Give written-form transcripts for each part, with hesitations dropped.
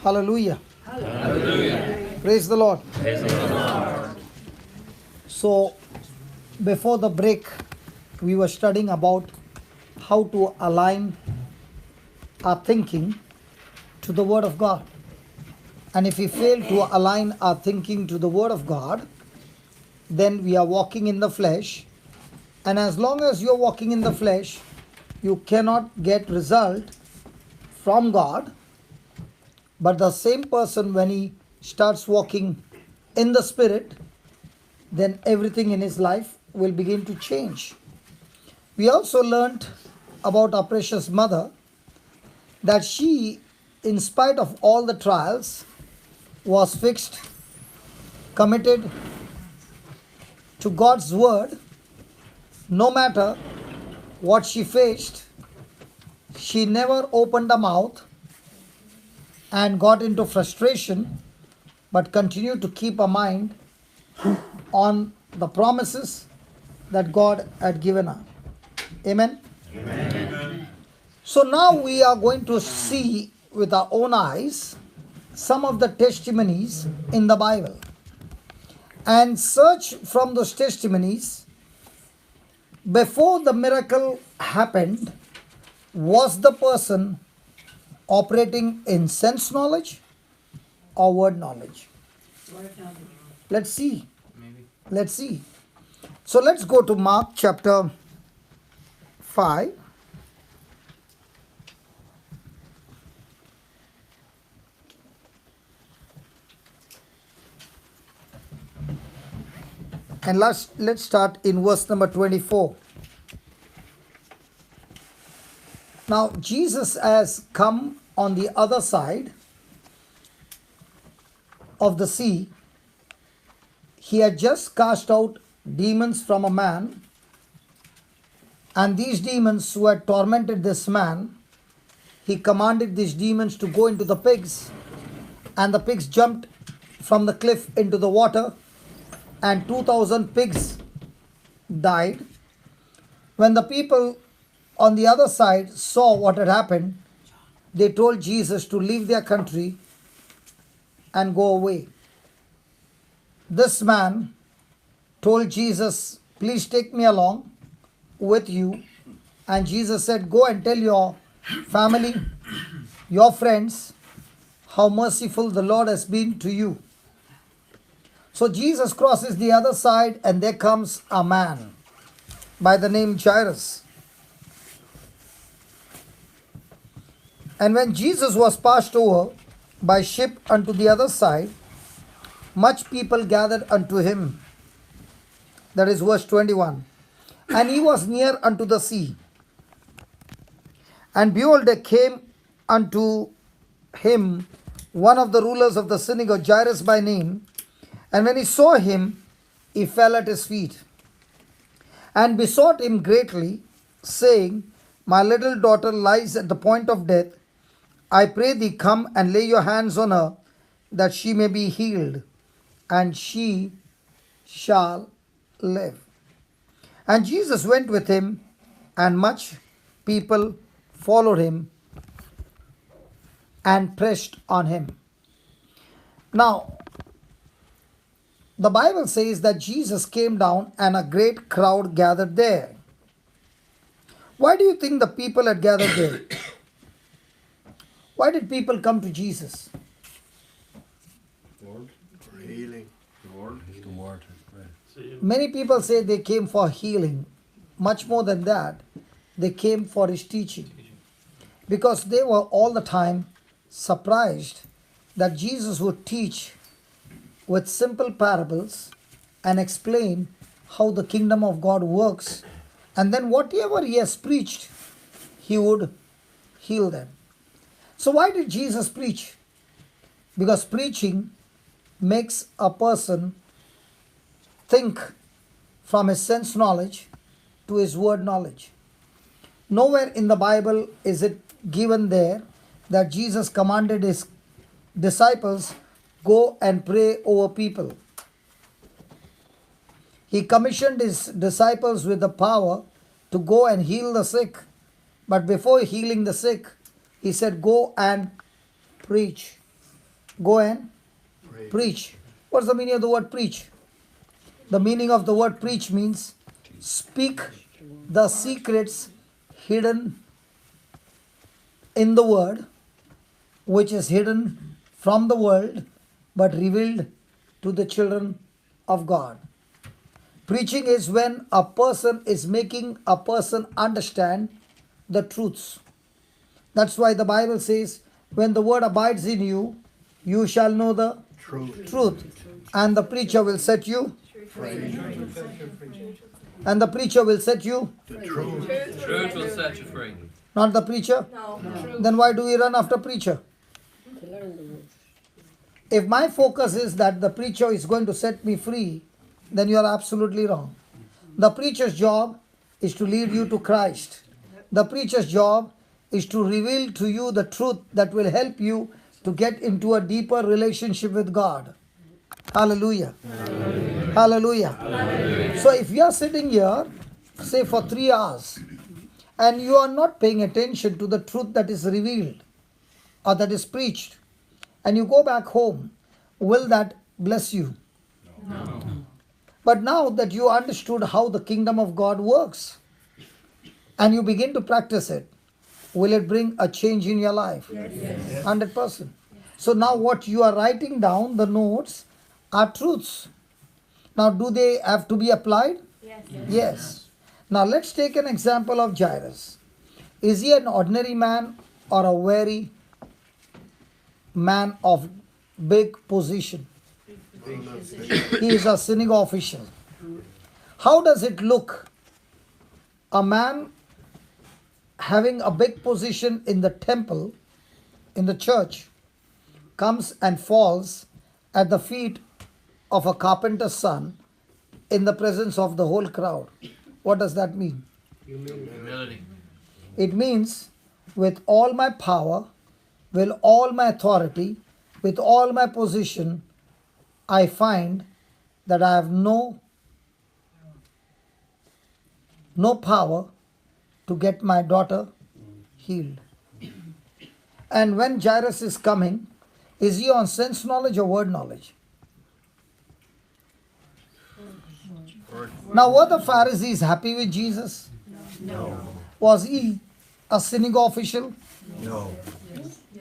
Hallelujah. Hallelujah. Praise the Lord. Praise the Lord. So, before the break, we were studying about how to align our thinking to the Word of God. And if we fail to align our thinking to the Word of God, then we are walking in the flesh. And as long as you're walking in the flesh, you cannot get result from God. But the same person, when he starts walking in the Spirit, then everything in his life will begin to change. We also learned about our precious mother, that she, in spite of all the trials, was fixed, committed to God's word. No matter what she faced, she never opened her mouth and got into frustration, but continued to keep her mind on the promises that God had given her. Amen? Amen. So now we are going to see with our own eyes some of the testimonies in the Bible and search from those testimonies. Before the miracle happened, was the person operating in sense knowledge or word knowledge? Let's see. Let's see. So let's go to Mark chapter 5. And let's start in verse number 24. Now, Jesus has come on the other side of the sea. He had just cast out demons from a man, and these demons who had tormented this man, he commanded these demons to go into the pigs, and the pigs jumped from the cliff into the water, and 2,000 pigs died. When the people on the other side saw what had happened, they told Jesus to leave their country and go away. This man told Jesus, "Please take me along with you." And Jesus said, "Go and tell your family, your friends, how merciful the Lord has been to you." So Jesus crosses the other side, and there comes a man by the name Jairus. And when Jesus was passed over by ship unto the other side, much people gathered unto him. That is verse 21. And he was near unto the sea. And behold, there came unto him one of the rulers of the synagogue, Jairus by name. And when he saw him, he fell at his feet and besought him greatly, saying, "My little daughter lies at the point of death. I pray thee, come and lay your hands on her, that she may be healed, and she shall live." And Jesus went with him, and much people followed him and pressed on him. Now, the Bible says that Jesus came down and a great crowd gathered there. Why do you think the people had gathered there? Why did people come to Jesus? Word for healing. The word. Many people say they came for healing. Much more than that, they came for his teaching. Because they were all the time surprised that Jesus would teach with simple parables and explain how the kingdom of God works. And then whatever he has preached, he would heal them. So why did Jesus preach? Because preaching makes a person think from his sense knowledge to his word knowledge. Nowhere in the Bible is it given there that Jesus commanded his disciples, "Go and pray over people." He commissioned his disciples with the power to go and heal the sick. But before healing the sick, he said, "Go and preach." go and Pray. preach. What's the meaning of the word preach? The meaning of the word preach means speak the secrets hidden in the word, which is hidden from the world but revealed to the children of God. Preaching is when a person is making a person understand the truths. That's why the Bible says, when the word abides in you, you shall know the truth. And the preacher will set you Free. and the preacher will set you, The truth. Truth will set you free. not the preacher. No. Then why do we run after preacher? If my focus is that the preacher is going to set me free, then you are absolutely wrong. The preacher's job is to lead you to Christ. The preacher's job is to reveal to you the truth that will help you to get into a deeper relationship with God. Hallelujah. Hallelujah. Hallelujah. So if you are sitting here, say for 3 hours, and you are not paying attention to the truth that is revealed or that is preached, and you go back home, will that bless you? No. But now that you understood how the kingdom of God works and you begin to practice it, will it bring a change in your life? Yes. 100%. So now what you are writing down, the notes, are truths. Now do they have to be applied? Yes. Yes. Now let's take an example of Jairus. Is he an ordinary man or a very man of big position? He is a synagogue official. How does it look? A man having a big position in the temple, in the church, comes and falls at the feet of a carpenter's son in the presence of the whole crowd. What does that mean? Humility. It means with all my power, with all my authority, with all my position, I find that I have no power to get my daughter healed. And when Jairus is coming, is he on sense knowledge or word knowledge? Now, were the Pharisees happy with Jesus? No. Was he a synagogue official? No.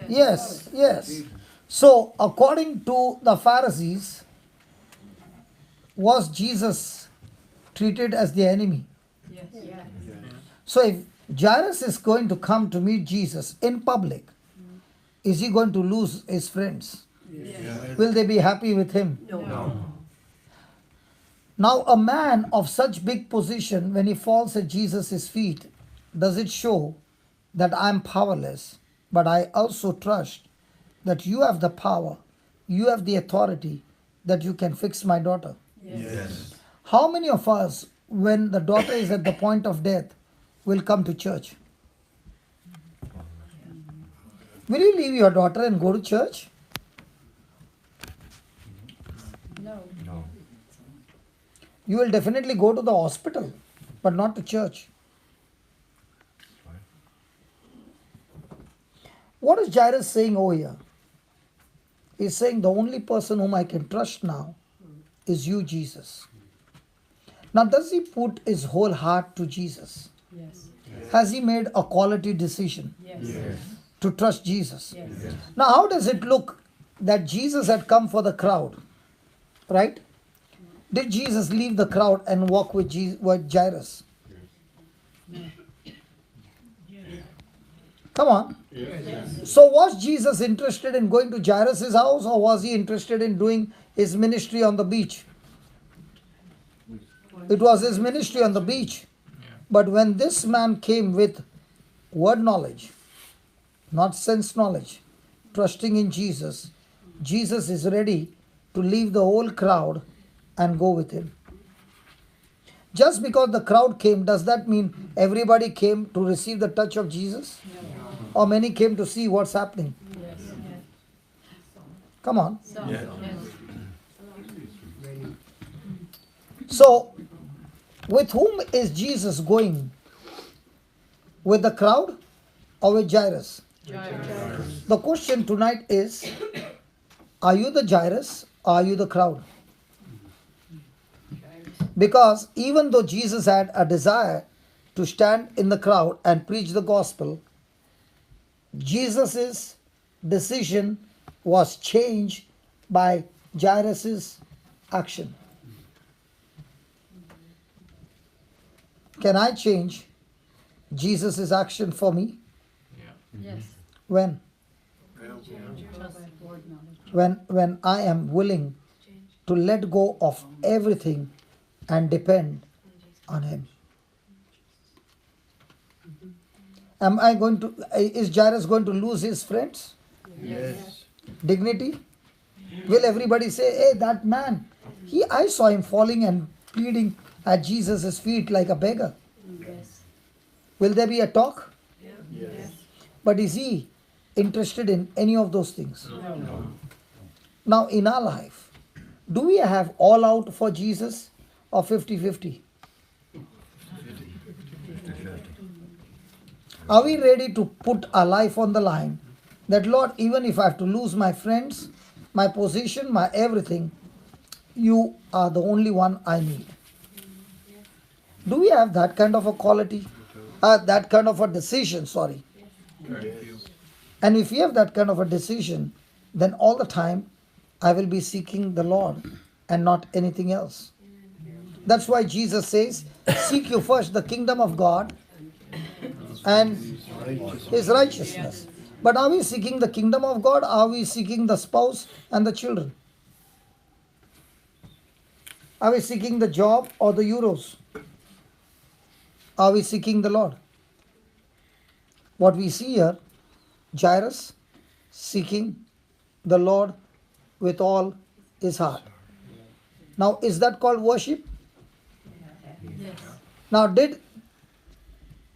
Yes, yes. So, according to the Pharisees, was Jesus treated as the enemy? Yes. So, if Jairus is going to come to meet Jesus in public, is he going to lose his friends? Yes. Will they be happy with him? No. Now, a man of such big position, when he falls at Jesus' feet, does it show that I'm powerless, but I also trust that you have the power, you have the authority that you can fix my daughter? Yes. How many of us, when the daughter is at the point of death, will come to church? Will you leave your daughter and go to church? No. No. You will definitely go to the hospital, but not to church. What is Jairus saying over here? He's saying the only person whom I can trust now is you, Jesus. Now, does he put his whole heart to Jesus? Yes. Has he made a quality decision Yes. Yes. to trust Jesus? Yes. Now, how does it look that Jesus had come for the crowd? Right? Did Jesus leave the crowd and walk with Jairus? Come on. So was Jesus interested in going to Jairus' house, or was he interested in doing his ministry on the beach? It was his ministry on the beach. But when this man came with word knowledge, not sense knowledge, trusting in Jesus, Jesus is ready to leave the whole crowd and go with him. Just because the crowd came, does that mean everybody came to receive the touch of Jesus? Or many came to see what's happening? Yes. Come on. Yes. So, with whom is Jesus going? With the crowd or with Jairus? The question tonight is, Are you the Jairus or are you the crowd? Because even though Jesus had a desire to stand in the crowd and preach the gospel, Jesus' decision was changed by Jairus' action. Can I change Jesus' action for me? Yes. When? When I am willing to let go of everything and depend on Him. Is Jairus going to lose his friends? Yes. Dignity? Will everybody say, hey, that man, I saw him falling and pleading at Jesus' feet like a beggar? Yes. Will there be a talk? Yes. But is he interested in any of those things? No. Now, in our life, do we have all out for Jesus or 50-50? Are we ready to put our life on the line? That, Lord, even if I have to lose my friends, my position, my everything, you are the only one I need. Do we have that kind of a quality? That kind of a decision, sorry. Very few. And if you have that kind of a decision, then all the time I will be seeking the Lord and not anything else. That's why Jesus says, seek you first the kingdom of God and His righteousness. But are we seeking the kingdom of God? Are we seeking the spouse and the children? Are we seeking the job or the euros? Are we seeking the Lord? What we see here, Jairus seeking the Lord with all his heart. Now, is that called worship? Yes. Now, did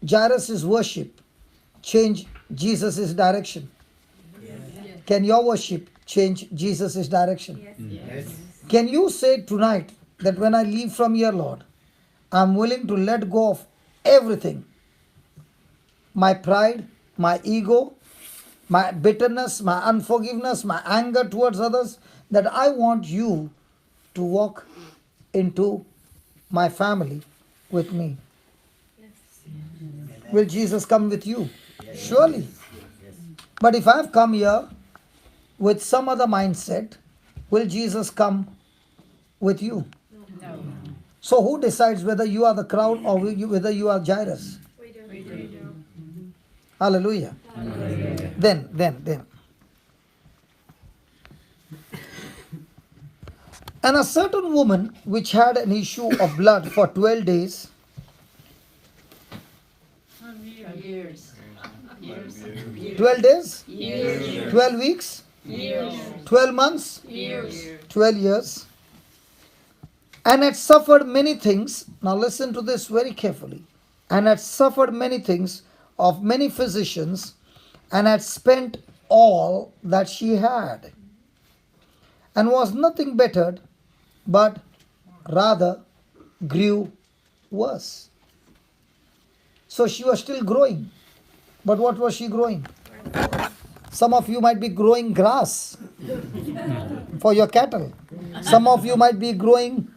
Jairus' worship change Jesus' direction? Yes. Can your worship change Jesus' direction? Yes. Can you say tonight that when I leave from here, Lord, I'm willing to let go of everything? My pride, my ego, my bitterness, my unforgiveness, my anger towards others, that I want you to walk into my family with me. Will Jesus come with you? Surely. But if I've come here with some other mindset, will Jesus come with you? No. So who decides whether you are the crowd or whether you are Jairus? We do. Hallelujah. Then. And a certain woman which had an issue of blood for 12 days, Years. 12 days, Years. 12 weeks, Years. 12 months, Years. 12 years, and had suffered many things. Now listen to this very carefully. And had suffered many things of many physicians, and had spent all that she had, and was nothing bettered, but rather grew worse. So she was still growing. But what was she growing? Some of you might be growing grass for your cattle. Some of you might be growing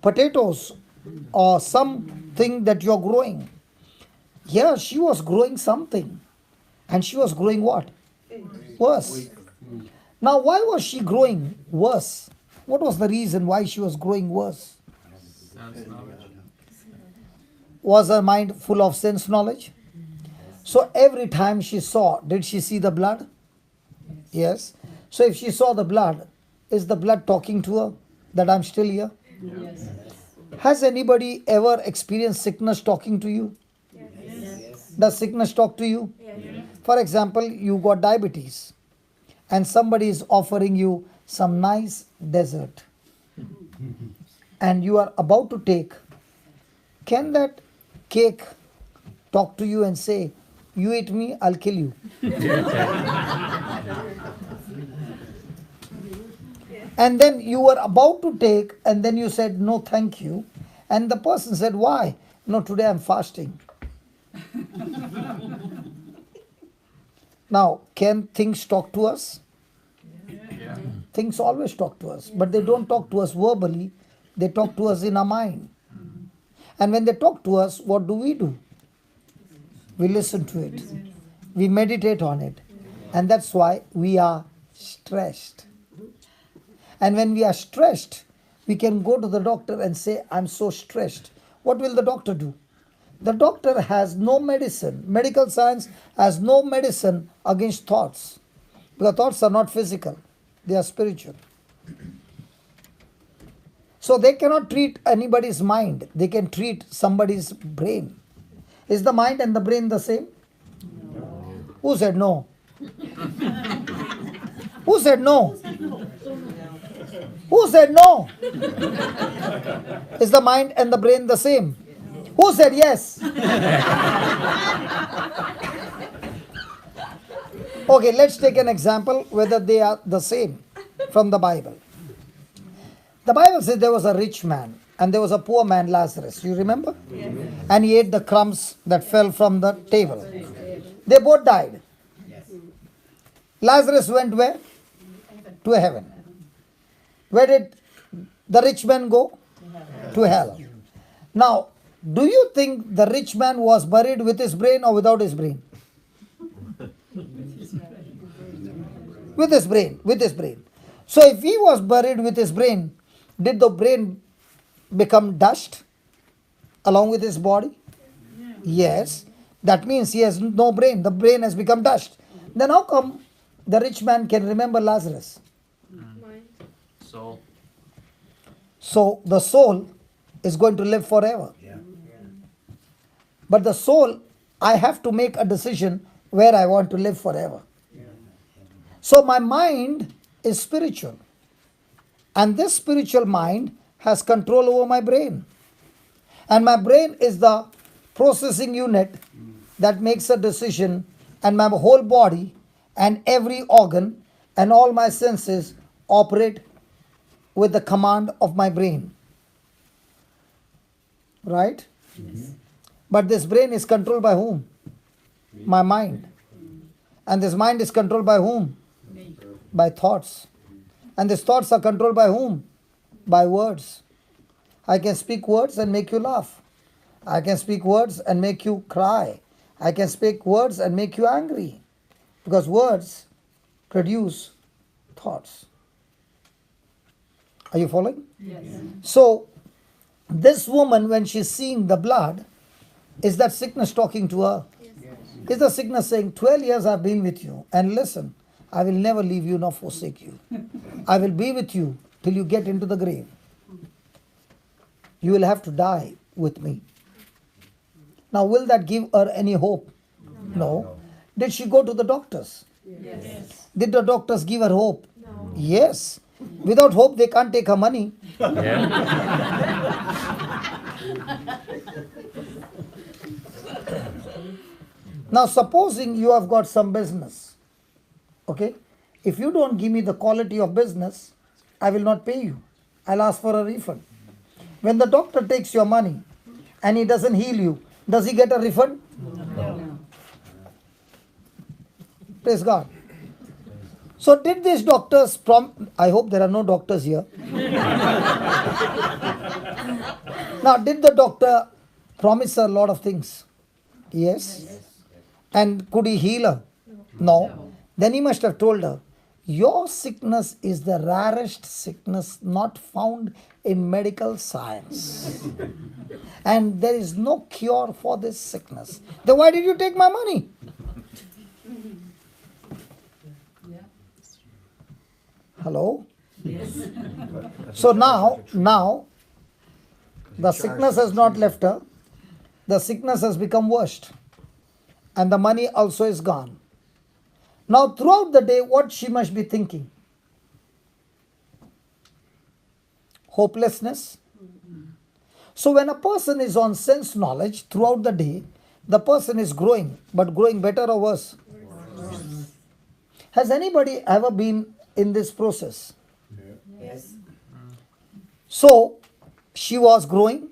potatoes or something that you're growing. Here she was growing something. And she was growing what? Worse. Now, why was she growing worse? What was the reason why she was growing worse? Sense knowledge. Was her mind full of sense knowledge? So every time she saw, did she see the blood? Yes. So if she saw the blood, is the blood talking to her that I'm still here? Yes. Has anybody ever experienced sickness talking to you? Yes. Does sickness talk to you? For example, you got diabetes and somebody is offering you some nice dessert and you are about to take. Can that cake talk to you and say, you eat me, I'll kill you? And then you were about to take and then you said, no, thank you. And the person said, why? No, today I'm fasting. Now, can things talk to us? things always talk to us, but they don't talk to us verbally, they talk to us in our mind. And when they talk to us, what do? We listen to it, we meditate on it, and that's why we are stressed. And when we are stressed, we can go to the doctor and say, I'm so stressed. What will the doctor do? The doctor has no medicine. Medical science has no medicine against thoughts. Because thoughts are not physical, they are spiritual. So they cannot treat anybody's mind, they can treat somebody's brain. Is the mind and the brain the same? No. Who said no? Who said no? Who said no? Is the mind and the brain the same? Who said yes? Okay, let's take an example whether they are the same from the Bible. The Bible says there was a rich man and there was a poor man, Lazarus. You remember? Yes. And he ate the crumbs that fell from the table. They both died. Yes. Lazarus went where? To heaven. Where did the rich man go? To hell. Now, do you think the rich man was buried with his brain or without his brain? With his brain, with his brain. So if he was buried with his brain, did the brain become dust along with his body? Yes. That means he has no brain. The brain has become dust. Then how come the rich man can remember Lazarus? Soul. So the soul is going to live forever. But the soul, I have to make a decision where I want to live forever. So my mind is spiritual. And this spiritual mind has control over my brain. And my brain is the processing unit that makes a decision, and my whole body and every organ and all my senses operate with the command of my brain. Right? Yes. But this brain is controlled by whom? My mind. And this mind is controlled by whom? By thoughts. And these thoughts are controlled by whom? By words. I can speak words and make you laugh. I can speak words and make you cry. I can speak words and make you angry. Because words produce thoughts. Are you following? Yes. So, this woman, when she's seeing the blood, is that sickness talking to her? Yes. Is the sickness saying, 12 years I've been with you, and listen, I will never leave you nor forsake you. I will be with you till you get into the grave. You will have to die with me. Now, will that give her any hope? No. Did she go to the doctors? Yes. Did the doctors give her hope? No. Yes. Without hope, they can't take her money. Now, supposing you have got some business, okay? If you don't give me the quality of business, I will not pay you. I'll ask for a refund. When the doctor takes your money and he doesn't heal you, does he get a refund? No. Praise God. So did these doctors I hope there are no doctors here. Now, did the doctor promise her a lot of things? Yes. And could he heal her? No. Then he must have told her, your sickness is the rarest sickness not found in medical science. And there is no cure for this sickness. Then why did you take my money? Hello? Yes. So now, the sickness has not left her. The sickness has become worse. And the money also is gone. Now, throughout the day, what she must be thinking? Hopelessness. So when a person is on sense knowledge throughout the day, the person is growing, but growing better or worse? Worse. Has anybody ever been in this process? Yes. So, she was growing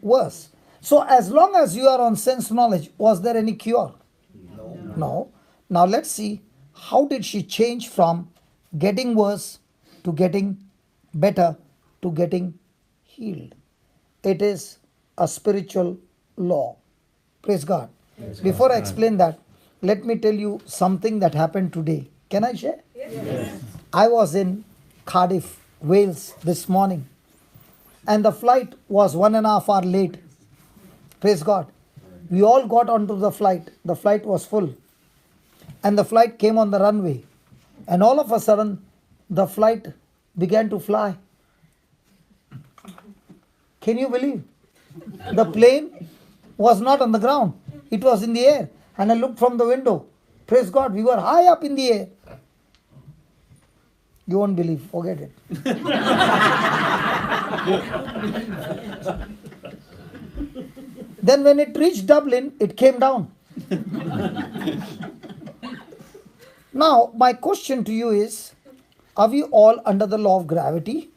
worse. So, as long as you are on sense knowledge, was there any cure? No. Now, let's see, how did she change from getting worse to getting better to getting healed. It is a spiritual law. Praise God. Before I explain that, let me tell you something that happened today. Can I share? Yes. I was in Cardiff, Wales this morning, and the flight was 1.5 hours late. Praise God. We all got onto the flight. The flight was full. And the flight came on the runway. And all of a sudden, the flight began to fly. Can you believe? The plane was not on the ground. It was in the air. And I looked from the window. Praise God, we were high up in the air. You won't believe, forget it. Then when it reached Dublin, it came down. Now, my question to you is, are we all under the law of gravity?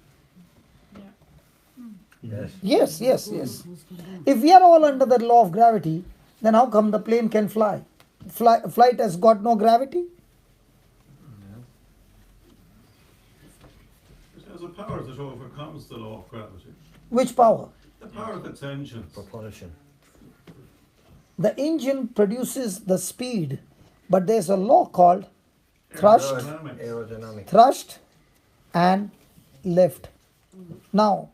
Yes. Yes. If we are all under the law of gravity, then how come the plane can fly? Flight has got no gravity? It has a power that overcomes the law of gravity. Which power? The power of its engines. Propulsion. The engine produces the speed, but there's a law called thrust, Aerodynamic. thrust and lift. Now,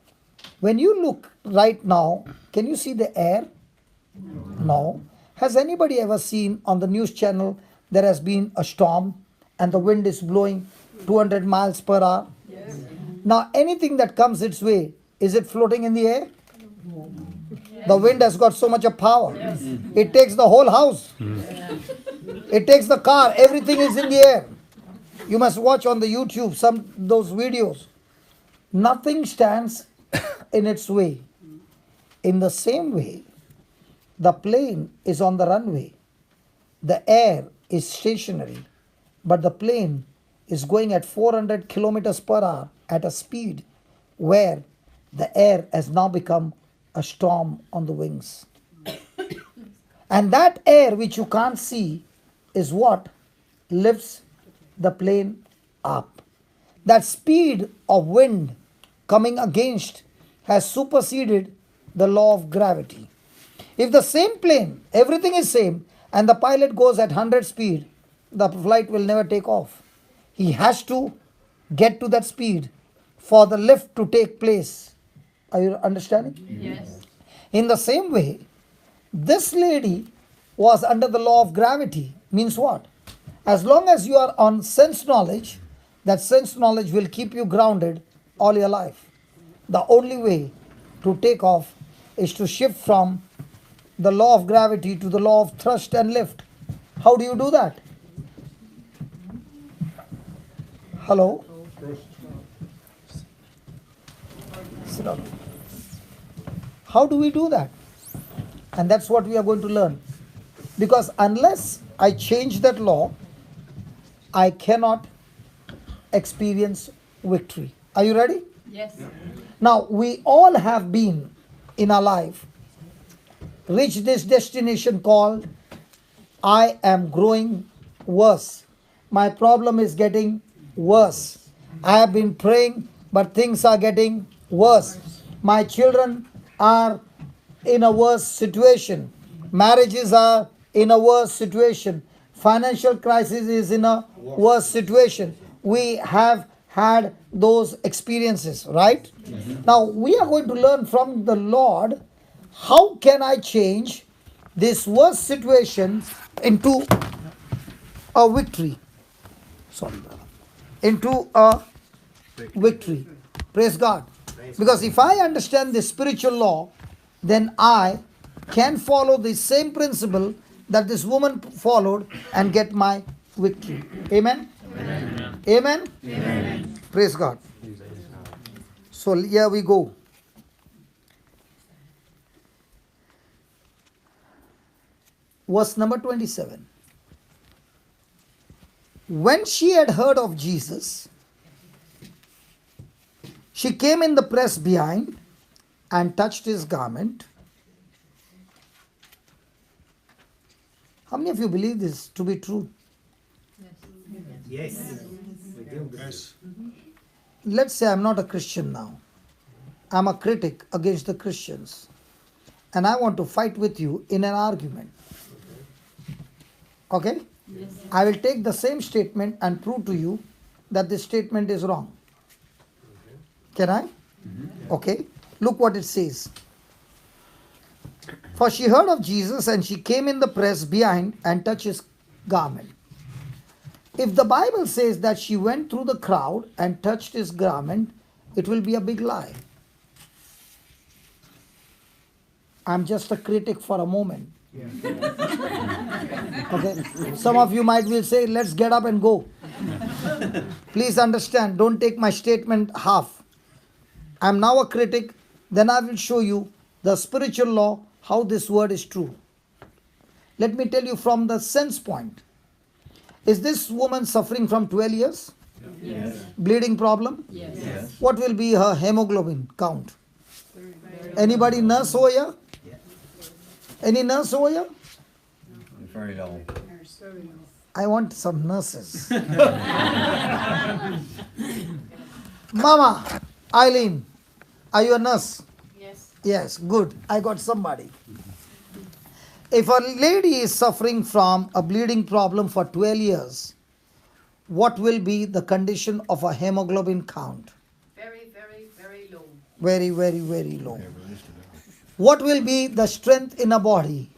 when you look right now, can you see the air? No. Has anybody ever seen on the news channel there has been a storm and the wind is blowing 200 miles per hour? Yes. Now, anything that comes its way, is it floating in the air? The wind has got so much of power. Yes. It takes the whole house. It takes the car. Everything is in the air. You must watch on the YouTube some those videos. Nothing stands in its way. In the same way, the plane is on the runway. The air is stationary, but the plane is going at 400 kilometers per hour at a speed where the air has now become a storm on the wings. And that air which you can't see is what lifts the plane up. That speed of wind coming against has superseded the law of gravity. If the same plane, everything is same, and the pilot goes at 100 speed, the flight will never take off. He has to get to that speed for the lift to take place. Are you understanding? Yes. In the same way, this lady was under the law of gravity. Means what? As long as you are on sense knowledge, that sense knowledge will keep you grounded all your life. The only way to take off is to shift from the law of gravity to the law of thrust and lift. How do you do that? Hello? Sit down. How do we do that? And that's what we are going to learn. Because unless I change that law, I cannot experience victory. Are you ready? Yes. Now, we all have been in our life reached this destination called I am growing worse. My problem is getting worse. I have been praying, but things are getting worse. My children are in a worse situation. Marriages are in a worse situation. Financial crisis is in a worse situation. We have had those experiences, right? Now we are going to learn from the Lord, how can I change this worst situation into a victory? Sorry, brother. Into a victory. Praise God. Because if I understand the spiritual law, then I can follow the same principle that this woman followed and get my victory. Amen? Amen. Amen? Amen. Praise God. So here we go. Verse number 27. When she had heard of Jesus, she came in the press behind and touched his garment. How many of you believe this to be true? Yes. Yes. Let's say I'm not a Christian now. I'm a critic against the Christians. And I want to fight with you in an argument. Okay? Yes. I will take the same statement and prove to you that this statement is wrong. Can I? Okay. Look what it says. For she heard of Jesus and she came in the press behind and touched his garment. If the Bible says that she went through the crowd and touched his garment, it will be a big lie. I'm just a critic for a moment. Okay. Some of you might will say, let's get up and go. Please understand, don't take my statement half. I'm now a critic, then I will show you the spiritual law, how this word is true. Let me tell you from the sense point. Is this woman suffering from 12 years? Yes. Bleeding problem? Yes. What will be her hemoglobin count? Anybody nurse over here? Any nurse over here? Very low. I want some nurses. Mama, Eileen, are you a nurse? Yes. Yes, good. I got somebody. If a lady is suffering from a bleeding problem for 12 years, what will be the condition of a hemoglobin count? Very, very, very low. Very, very, very low. What will be the strength in a body?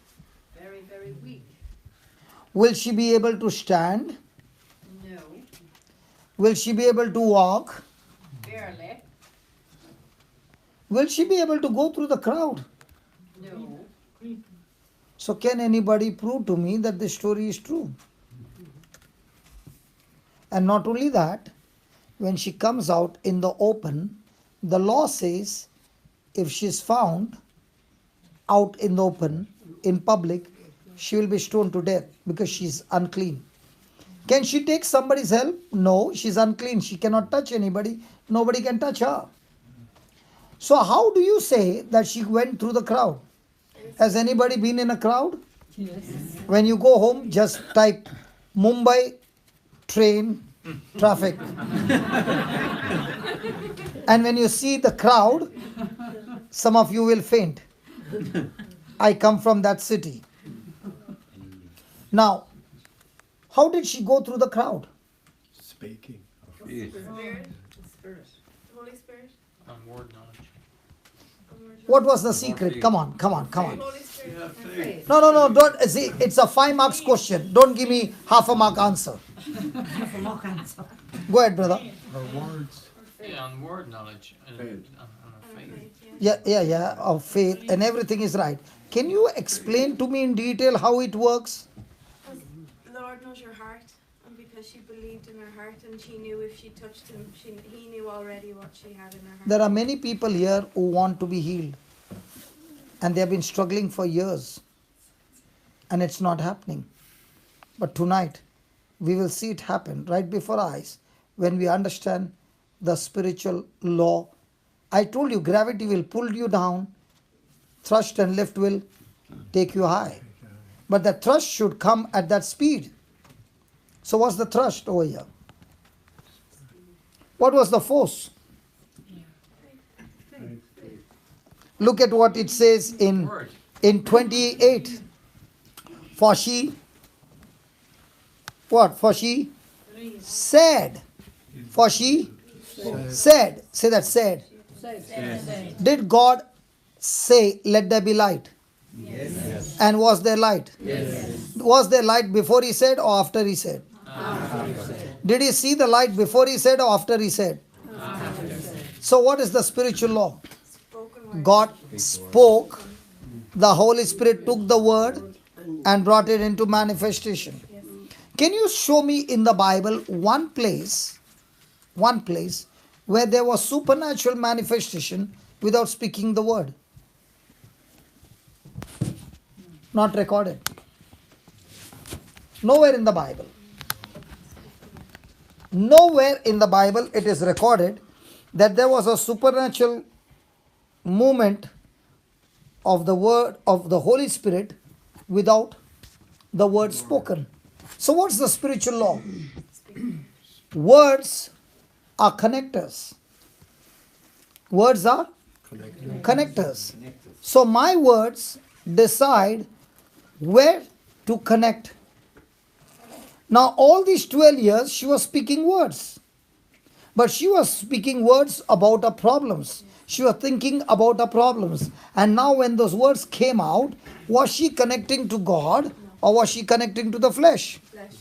Very, very weak. Will she be able to stand? No. Will she be able to walk? Barely. Will she be able to go through the crowd? No. So can anybody prove to me that this story is true? And not only that, when she comes out in the open, the law says if she is found out in the open, in public, she will be stoned to death because she is unclean. Can she take somebody's help? No, she is unclean. She cannot touch anybody. Nobody can touch her. So how do you say that she went through the crowd? Has anybody been in a crowd? Yes. When you go home, just type Mumbai train traffic. And when you see the crowd, some of you will faint. I come from that city. Now, how did she go through the crowd? Speaking. Spirit, Spirit. Holy Spirit, word knowledge. What was the secret? Come on. Holy Spirit. Yeah, faith. No, don't see. It's a 5 marks question. Don't give me half a mark answer. Go ahead, brother. Her words. Yeah, on word knowledge and Faith. on faith. Yeah, of faith and everything is right. Can you explain to me in detail how it works? Because the Lord knows your heart, and because she believed in her heart, and she knew if she touched him, he knew already what she had in her heart. There are many people here who want to be healed. And they have been struggling for years. And it's not happening. But tonight, we will see it happen right before our eyes when we understand the spiritual law. I told you, gravity will pull you down, thrust and lift will take you high. But the thrust should come at that speed. So what's the thrust over here? What was the force? Look at what it says in Word. 28. For she, what? For she said. For she said. Say that, said. Did God say, let there be light? Yes. And was there light? Yes. Was there light before he said or after he said? Did he see the light before he said or after he said? So what is the spiritual law? Spoken word. God spoke, the Holy Spirit took the word and brought it into manifestation. Yes. Can you show me in the Bible one place where there was supernatural manifestation without speaking the word? Not recorded. Nowhere in the Bible. Nowhere in the Bible it is recorded that there was a supernatural movement of the word of the Holy Spirit without the word spoken. So what's the spiritual law? words are connectors. Words are connectors. So my words decide where to connect. Now all these 12 years she was speaking words. But she was speaking words about her problems. She was thinking about her problems. And now when those words came out, was she connecting to God or was she connecting to the flesh? Flesh.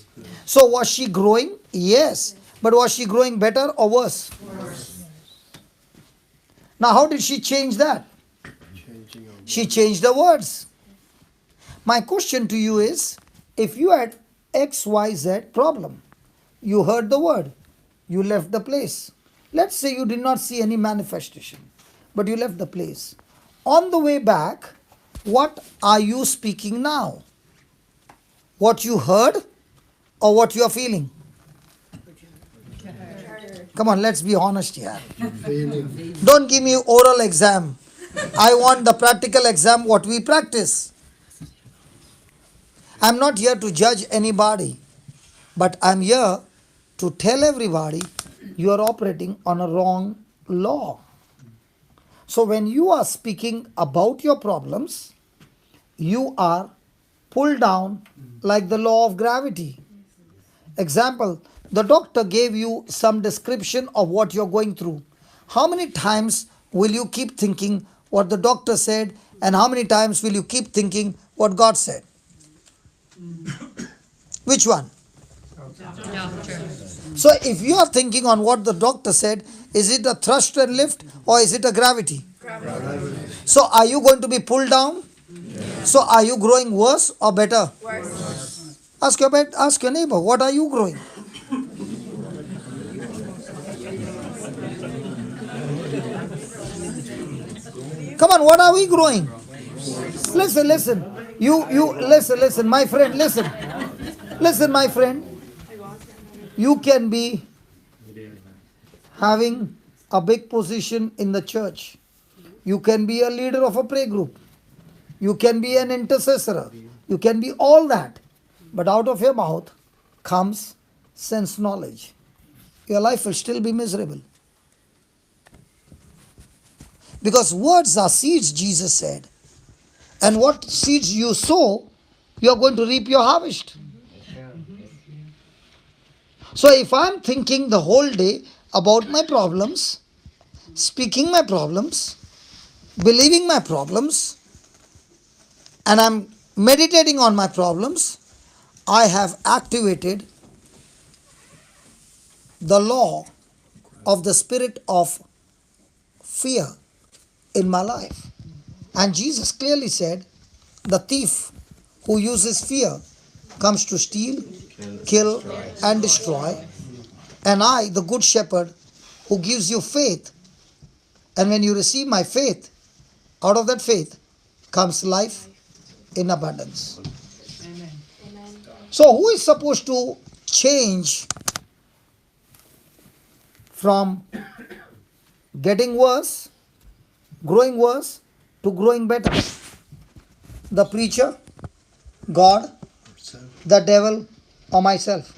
So was she growing? Yes. But was she growing better or worse? Now how did she change that? She changed the words. My question to you is, if you had XYZ problem, you heard the word, you left the place. Let's say you did not see any manifestation, but you left the place. On the way back, what are you speaking now? What you heard or what you are feeling? Come on, let's be honest here. Don't give me oral exam. I want the practical exam, what we practice. I'm not here to judge anybody, but I'm here to tell everybody you are operating on a wrong law. So when you are speaking about your problems, you are pulled down like the law of gravity. Example, the doctor gave you some description of what you're going through. How many times will you keep thinking what the doctor said, and how many times will you keep thinking what God said? Which one? So if you are thinking on what the doctor said, is it a thrust and lift or is it a gravity? So are you going to be pulled down? So are you growing worse or better? Worse. Ask your neighbor, what are you growing? Come on, what are we growing? Listen. You listen, my friend, listen. Listen, my friend. You can be having a big position in the church. You can be a leader of a prayer group. You can be an intercessor. You can be all that. But out of your mouth comes sense knowledge. Your life will still be miserable. Because words are seeds, Jesus said. And what seeds you sow, you are going to reap your harvest. So if I'm thinking the whole day about my problems, speaking my problems, believing my problems, and I'm meditating on my problems, I have activated the law of the spirit of fear in my life. And Jesus clearly said, the thief who uses fear comes to steal, kill, and destroy. And I, the good shepherd, who gives you faith. And when you receive my faith, out of that faith comes life in abundance. Amen. So who is supposed to change from getting worse, growing worse, to growing better? The preacher, God, the devil, or myself?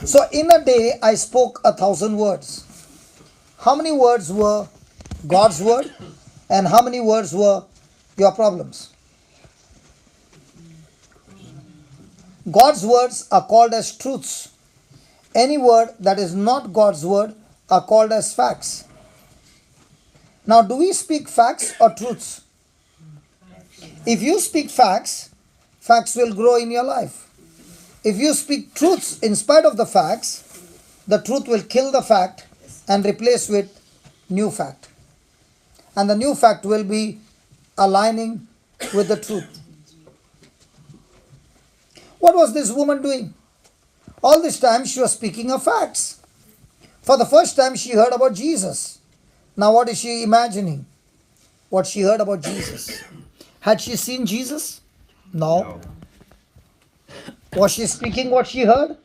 So in a day I spoke 1,000 words. How many words were God's word and how many words were your problems? God's words are called as truths. Any word that is not God's word are called as facts. Now, do we speak facts or truths? If you speak facts, facts will grow in your life. If you speak truths in spite of the facts, the truth will kill the fact and replace with new fact. And the new fact will be aligning with the truth. What was this woman doing? All this time she was speaking of facts. For the first time she heard about Jesus. Now what is she imagining? What she heard about Jesus. Had she seen Jesus? No. Was she speaking what she heard?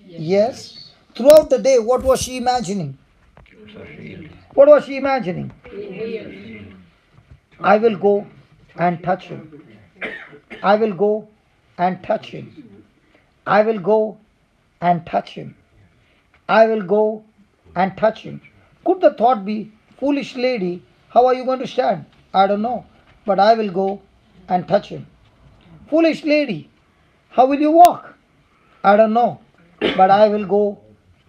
Yes. Throughout the day, what was she imagining? What was she imagining? I will go and touch him. I will go and touch him. I will go and touch him. I will go and touch him. Could the thought be, foolish lady, how are you going to stand? I don't know, but I will go and touch him. Foolish lady, how will you walk? I don't know, but I will go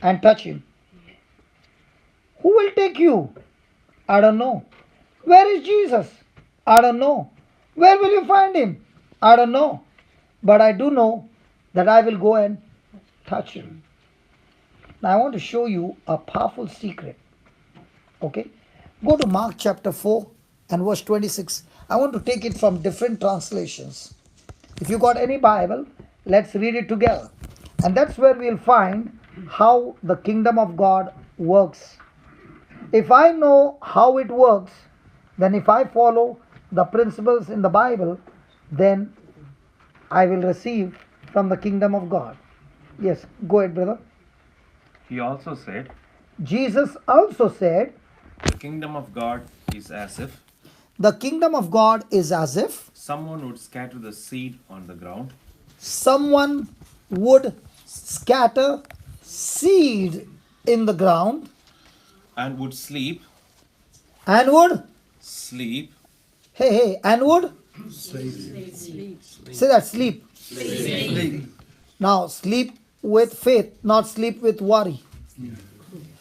and touch him. Who will take you? I don't know. Where is Jesus? I don't know. Where will you find him? I don't know. But I do know that I will go and touch him. Now I want to show you a powerful secret. Okay? Go to Mark chapter 4 and verse 26. I want to take it from different translations. If you got any Bible, let's read it together. And that's where we'll find how the kingdom of God works. If I know how it works, then if I follow the principles in the Bible, then I will receive from the kingdom of God. Yes, go ahead, brother. He also said, Jesus also said, the kingdom of God is as if the kingdom of God is as if someone would scatter the seed on the ground someone would scatter seed in the ground and would sleep, and would, and would, say that, sleep. Now, sleep with faith, not sleep with worry.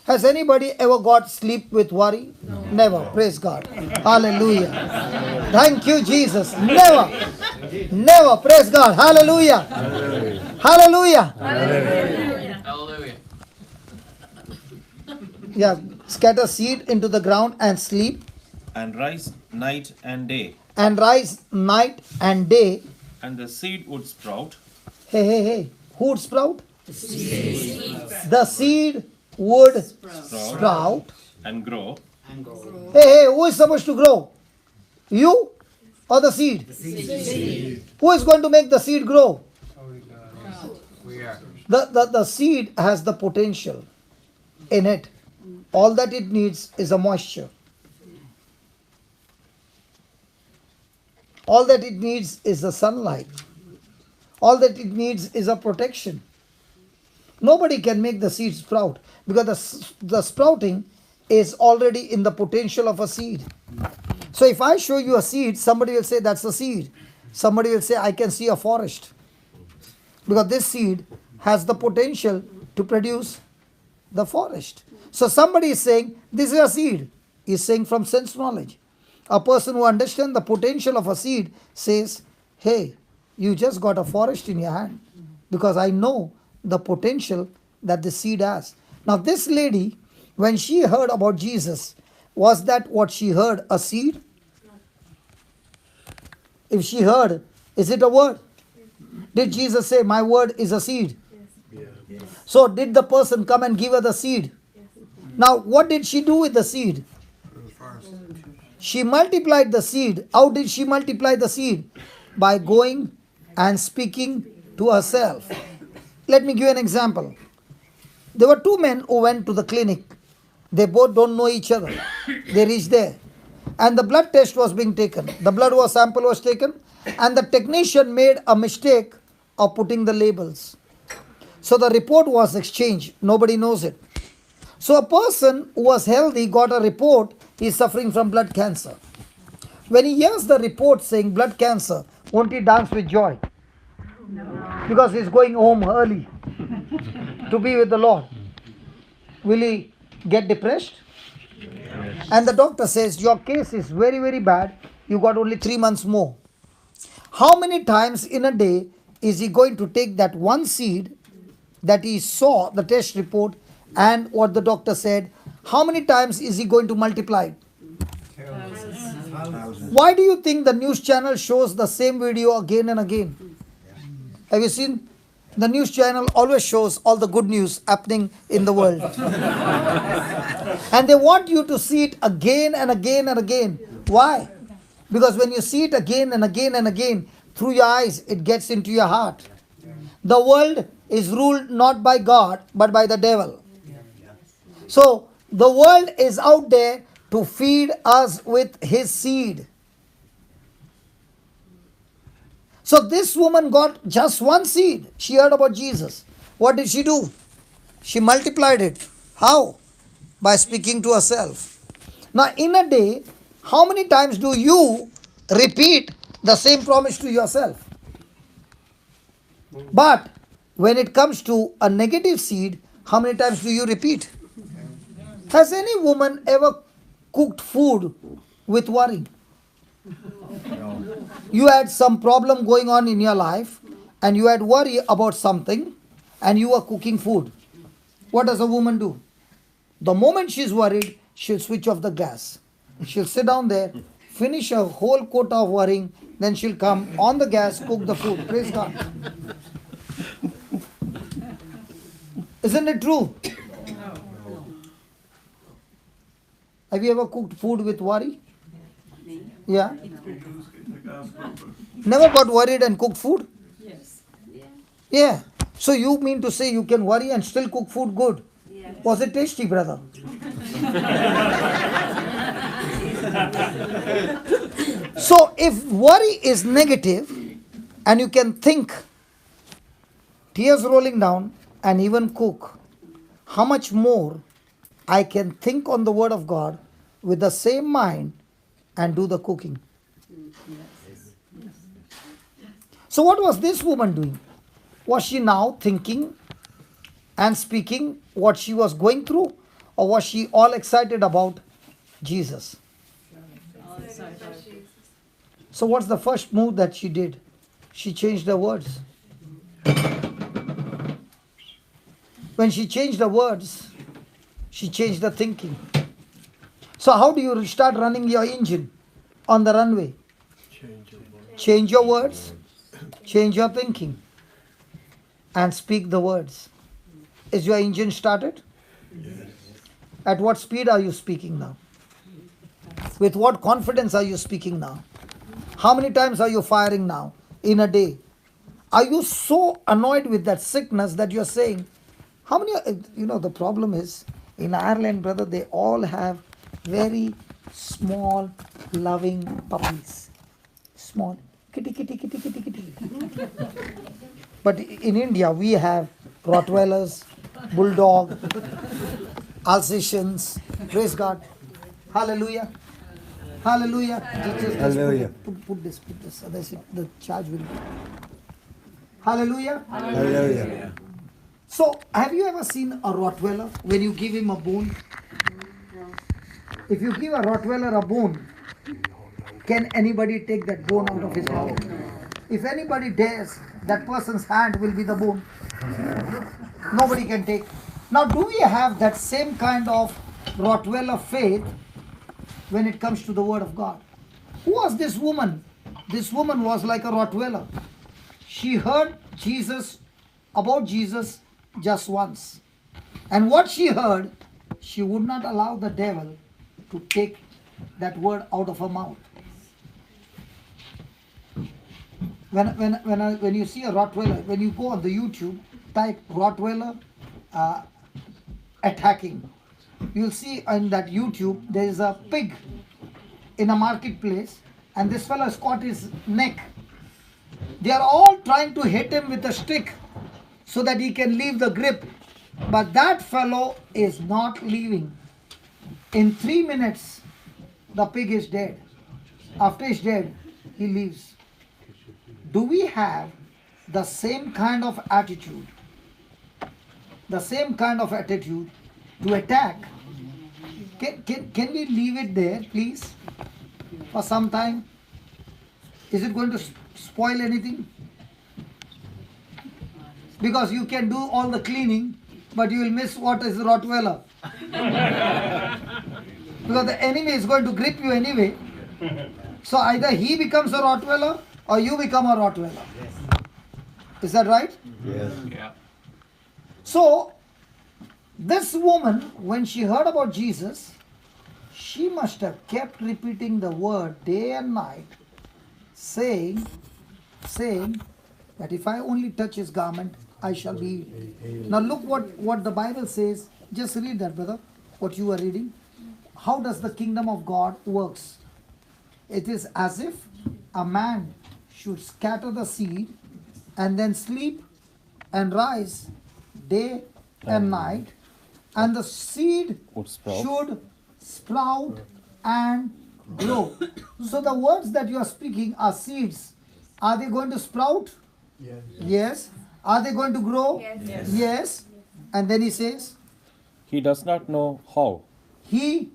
Has anybody ever got sleep with worry? No. Never. Praise God. Hallelujah. Thank you, Jesus. Never. Never. Praise God. Hallelujah. Hallelujah. Hallelujah. Yeah. Scatter seed into the ground and sleep. and rise night and day. And rise night and day. And the seed would sprout. Hey. Who would sprout? The seed would sprout And grow. Hey, who is supposed to grow? You or the seed? Who is going to make the seed grow? We are. The seed has the potential in it. All that it needs is a moisture. All that it needs is the sunlight. All that it needs is a protection. Nobody can make the seed sprout because the sprouting is already in the potential of a seed. So if I show you a seed, somebody will say that's a seed. Somebody will say I can see a forest. Because this seed has the potential to produce the forest. So somebody is saying this is a seed. He's saying from sense knowledge. A person who understands the potential of a seed says, hey, you just got a forest in your hand. Because I know the potential that the seed has. Now this lady, when she heard about Jesus, was that what she heard? A seed? If she heard, is it a word? Did Jesus say, my word is a seed? Yes. So did the person come and give her the seed? Now what did she do with the seed? She multiplied the seed. How did she multiply the seed? By going and speaking to herself. Let me give you an example. There were two men who went to the clinic. They both don't know each other. They reached there. And the blood test was being taken. The blood sample was taken. And the technician made a mistake of putting the labels. So the report was exchanged. Nobody knows it. So a person who was healthy got a report. He is suffering from blood cancer. When he hears the report saying blood cancer, won't he dance with joy? No. Because he is going home early to be with the Lord. Will he get depressed? Yes. And the doctor says, your case is very, very bad. You got only 3 months more. How many times in a day is he going to take that one seed that he saw, the test report, and what the doctor said? How many times is he going to multiply? Thousands. Why do you think the news channel shows the same video again and again? Have you seen? The news channel always shows all the good news happening in the world. And they want you to see it again and again and again. Why? Because when you see it again and again and again, through your eyes, it gets into your heart. The world is ruled not by God, but by the devil. So, the world is out there to feed us with his seed. So this woman got just one seed. She heard about Jesus. What did she do? She multiplied it. How? By speaking to herself. Now, in a day, how many times do you repeat the same promise to yourself? But when it comes to a negative seed, how many times do you repeat? Has any woman ever cooked food with worry? You had some problem going on in your life and you had worry about something and you are cooking food. What does a woman do? The moment she's worried, she'll switch off the gas. She'll sit down there, finish a whole quota of worrying, then she'll come on the gas, cook the food. Praise God. Isn't it true? Have you ever cooked food with worry? Yeah? Never got worried and cooked food? Yes. Yeah. So you mean to say you can worry and still cook food good? Was it tasty, brother? So if worry is negative and you can think, tears rolling down and even cook, how much more I can think on the word of God with the same mind and do the cooking. So what was this woman doing? Was she now thinking and speaking what she was going through, or was she all excited about Jesus? So what's the first move that she did? She changed the words. When she changed the words, she changed the thinking. So how do you start running your engine on the runway? Change your words, change your thinking, and speak the words. Is your engine started? Yes. At what speed are you speaking now? With what confidence are you speaking now? How many times are you firing now in a day? Are you so annoyed with that sickness that you're saying, how many, the problem is, in Ireland, brother, they all have very small, loving puppies. Small, kitty, kitty, kitty, kitty, kitty. But in India, we have Rottweilers, Bulldog, Alsatians. Praise God. Hallelujah. Hallelujah. Hallelujah. Put this. Otherwise the charge will. Hallelujah. Hallelujah. So, have you ever seen a Rottweiler when you give him a bone? If you give a Rottweiler a bone, can anybody take that bone out of his mouth? If anybody dares, that person's hand will be the bone. Nobody can take. Now, do we have that same kind of Rottweiler faith when it comes to the Word of God? Who was this woman? This woman was like a Rottweiler. She heard about Jesus just once. And what she heard, she would not allow the devil to take that word out of her mouth. When you see a Rottweiler, when you go on the YouTube, type Rottweiler attacking, you'll see in that YouTube there is a pig in a marketplace and this fellow has caught his neck. They are all trying to hit him with a stick so that he can leave the grip. But that fellow is not leaving. In 3 minutes, the pig is dead. After he's dead, he leaves. Do we have the same kind of attitude? The same kind of attitude to attack? Can we leave it there, please? For some time? Is it going to spoil anything? Because you can do all the cleaning, but you will miss what is the Rottweiler. Because the enemy is going to grip you anyway. So either he becomes a Rottweiler or you become a Rottweiler. Is that right? Yes. Yeah. So, this woman, when she heard about Jesus, she must have kept repeating the word day and night, saying that if I only touch his garment, I shall be healed. Now look what the Bible says. Just read that, brother, what you are reading. How does the kingdom of God works? It is as if a man should scatter the seed and then sleep and rise day and night, and the seed would sprout. should sprout and grow. So the words that you are speaking are seeds. Are they going to sprout? Yes. Yes. Are they going to grow? Yes. Yes. And then he says, He does not know how. he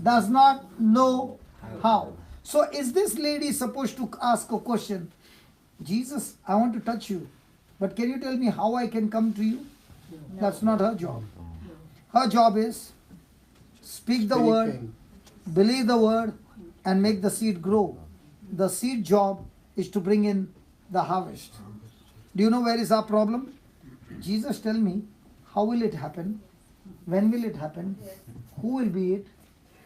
does not know how. So is this lady supposed to ask a question? Jesus, I want to touch you, but can you tell me how I can come to you? That's not her job. Her job is speak the word, believe the word, and make the seed grow. The seed job is to bring in the harvest. Do you know where is our problem? Jesus, tell me, how will it happen? When will it happen? Who will be it?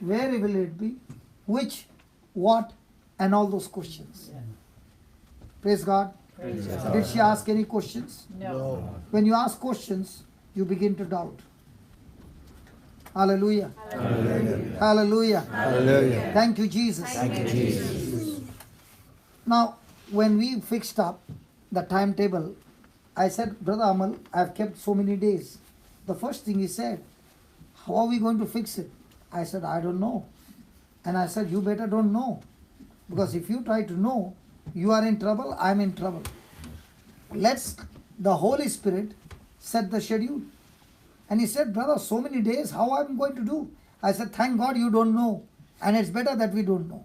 Where will it be? Which, what, and all those questions. Praise God. Did she ask any questions? No. When you ask questions, you begin to doubt. Hallelujah. Hallelujah. Hallelujah. Hallelujah. Thank you, Jesus. Thank you, Jesus. Now, when we fixed up the timetable, I said, Brother Amal, I've kept so many days. The first thing he said, how are we going to fix it? I said, I don't know. And I said, you better don't know. Because if you try to know, you are in trouble, I'm in trouble. Let's the Holy Spirit set the schedule. And he said, brother, so many days, how I'm going to do? I said, thank God you don't know. And it's better that we don't know.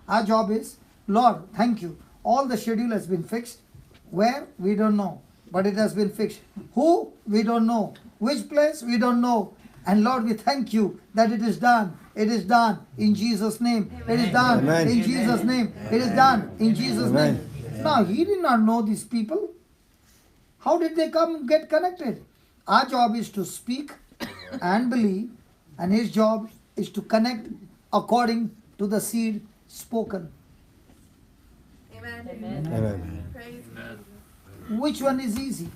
Our job is, Lord, thank you. All the schedule has been fixed. Where? We don't know. But it has been fixed. Who? We don't know. Which place? We don't know. And Lord, we thank you that it is done. It is done in Jesus' name. It is done Amen. in Jesus' name. It is done in Jesus' Amen. name. Now, he did not know these people. How did they come get connected? Our job is to speak and believe, and his job is to connect according to the seed spoken. Amen. Amen. Praise Which one is easy?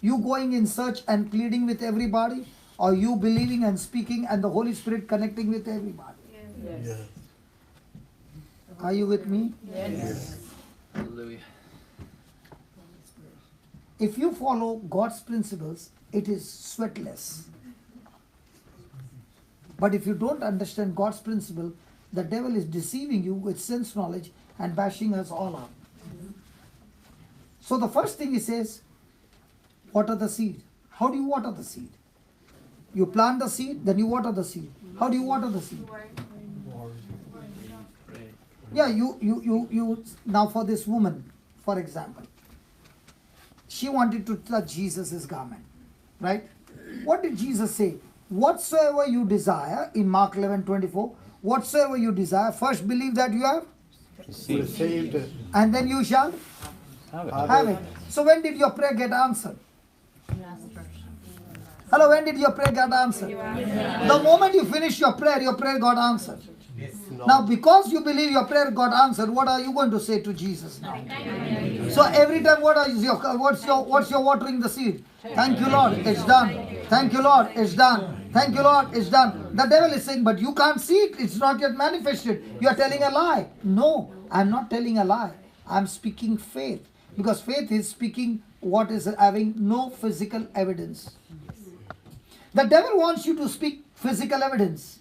You going in search and pleading with everybody, or you believing and speaking and the Holy Spirit connecting with everybody? Yes. Are you with me? Hallelujah. If you follow God's principles, it is sweatless. But if you don't understand God's principle, the devil is deceiving you with sense knowledge and bashing us all up. So the first thing he says, water the seed. How do you water the seed? You plant the seed, then you water the seed. How do you water the seed? Yeah, you now for this woman, for example, she wanted to touch Jesus' garment, right? What did Jesus say? Whatsoever you desire, in Mark 11:24, whatsoever you desire, first believe that you have, Received it. and then you shall have it. So when did your prayer get answered? Hello, when did your prayer get answered? The moment you finish your prayer got answered. Now, because you believe your prayer got answered, what are you going to say to Jesus now? So every time, what's your watering the seed? Thank you, Lord, it's done. Thank you, Lord, it's done. Thank you, Lord, it's done. The devil is saying, but you can't see it. It's not yet manifested. You are telling a lie. No, I'm not telling a lie. I'm speaking faith. Because faith is speaking what is having no physical evidence. The devil wants you to speak physical evidence.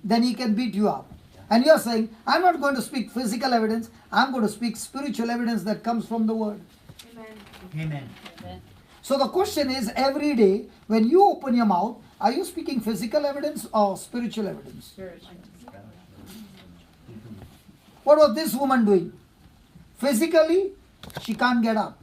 Then he can beat you up. And you are saying, I'm not going to speak physical evidence. I'm going to speak spiritual evidence that comes from the word. Amen. So the question is, every day, when you open your mouth, are you speaking physical evidence or spiritual evidence? What was this woman doing? Physically, she can't get up.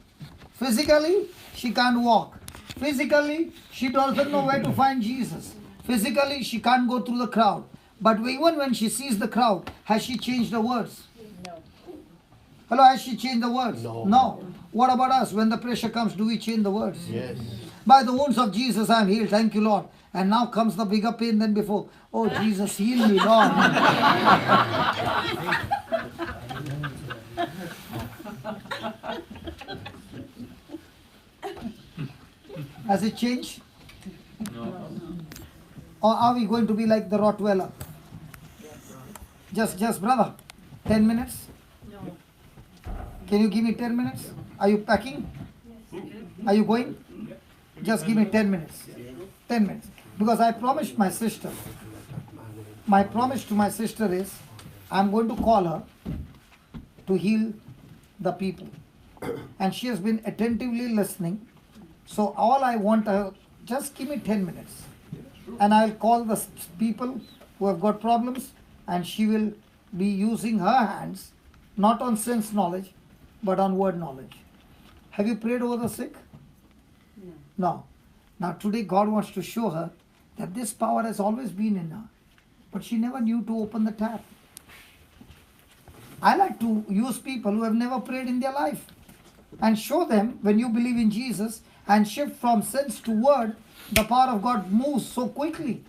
Physically, she can't walk. Physically, she doesn't know where to find Jesus. Physically, she can't go through the crowd. But even when she sees the crowd, has she changed the words? No. Hello, has she changed the words? No. What about us? When the pressure comes, do we change the words? Yes. By the wounds of Jesus, I am healed. Thank you, Lord. And now comes the bigger pain than before. Oh, Jesus, heal me, Lord. Has it changed? No. Or are we going to be like the Rottweiler? Just brother, 10 minutes? No. Can you give me 10 minutes? Are you packing? Are you going? Just give me 10 minutes. 10 minutes. Because I promised my sister. My promise to my sister is, I'm going to call her to heal the people. And she has been attentively listening. So all I want her, just give me 10 minutes. And I'll call the people who have got problems, and she will be using her hands, not on sense knowledge, but on word knowledge. Have you prayed over the sick? No. Now today God wants to show her that this power has always been in her, but she never knew to open the tap. I like to use people who have never prayed in their life and show them, when you believe in Jesus and shift from sense to word, the power of God moves so quickly.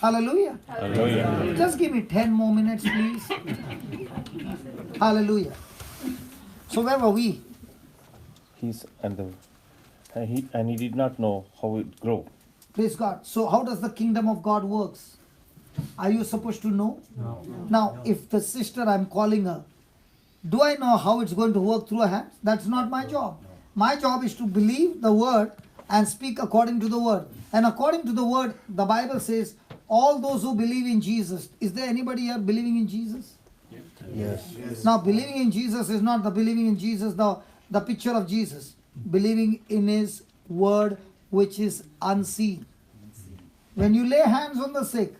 Hallelujah. Hallelujah. Just give me 10 more minutes, please. Hallelujah. So where were we? He's and he did not know how it grow. Praise God. So how does the kingdom of God works? Are you supposed to know? No. Now, if the sister, I'm calling her, do I know how it's going to work through her hands? That's not my job. My job is to believe the word and speak according to the word. And according to the word, the Bible says, all those who believe in Jesus. Is there anybody here believing in Jesus? Yes. Now, believing in Jesus is not the believing in Jesus, the picture of Jesus. Believing in His word, which is unseen. When you lay hands on the sick,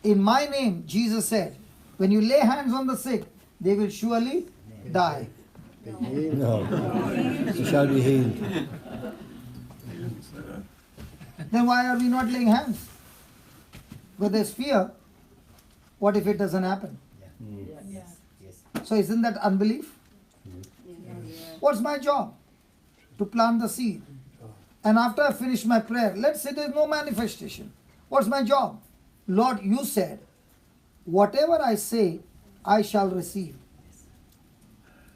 in my name, Jesus said, when you lay hands on the sick, they will surely die. No. You shall be healed. Then why are we not laying hands? Because there's fear. What if it doesn't happen? So isn't that unbelief? What's my job? To plant the seed. And after I finish my prayer, let's say there's no manifestation. What's my job? Lord, you said, whatever I say, I shall receive.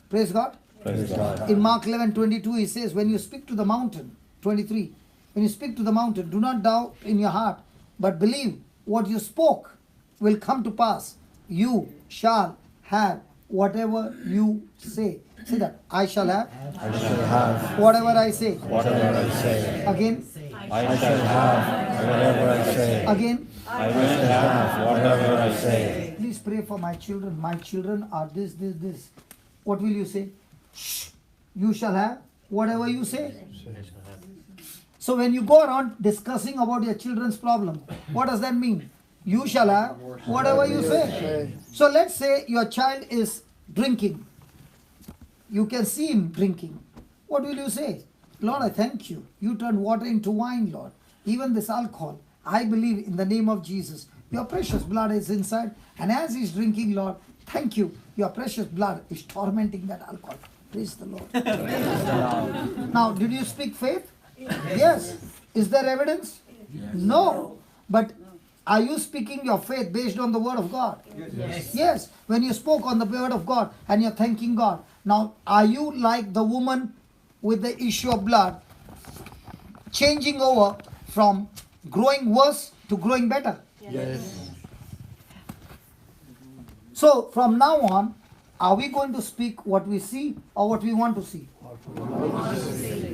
Praise God. Praise God. In Mark 11:22, he says, when you speak to the mountain, 23, when you speak to the mountain, do not doubt in your heart, but believe what you spoke will come to pass. You shall have whatever you say. Say that. I shall have I shall have whatever I say. whatever I say. Again. I shall have whatever I say. Again. I will have Whatever I say. Please pray for my children. My children are this. What will you say? Shh. You shall have whatever you say. So when you go around discussing about your children's problem, what does that mean? You shall have whatever you say. So let's say your child is drinking. You can see him drinking. What will you say? Lord, I thank you. You turned water into wine, Lord. Even this alcohol, I believe in the name of Jesus. Your precious blood is inside. And as he's drinking, Lord, thank you. Your precious blood is tormenting that alcohol. Praise the Lord. Now, did you speak faith? Yes. Is there evidence? No. But are you speaking your faith based on the word of God? Yes. When you spoke on the word of God and you're thanking God. Now, are you like the woman with the issue of blood, changing over from growing worse to growing better? Yes. So, from now on, are we going to speak what we see or what we want to see?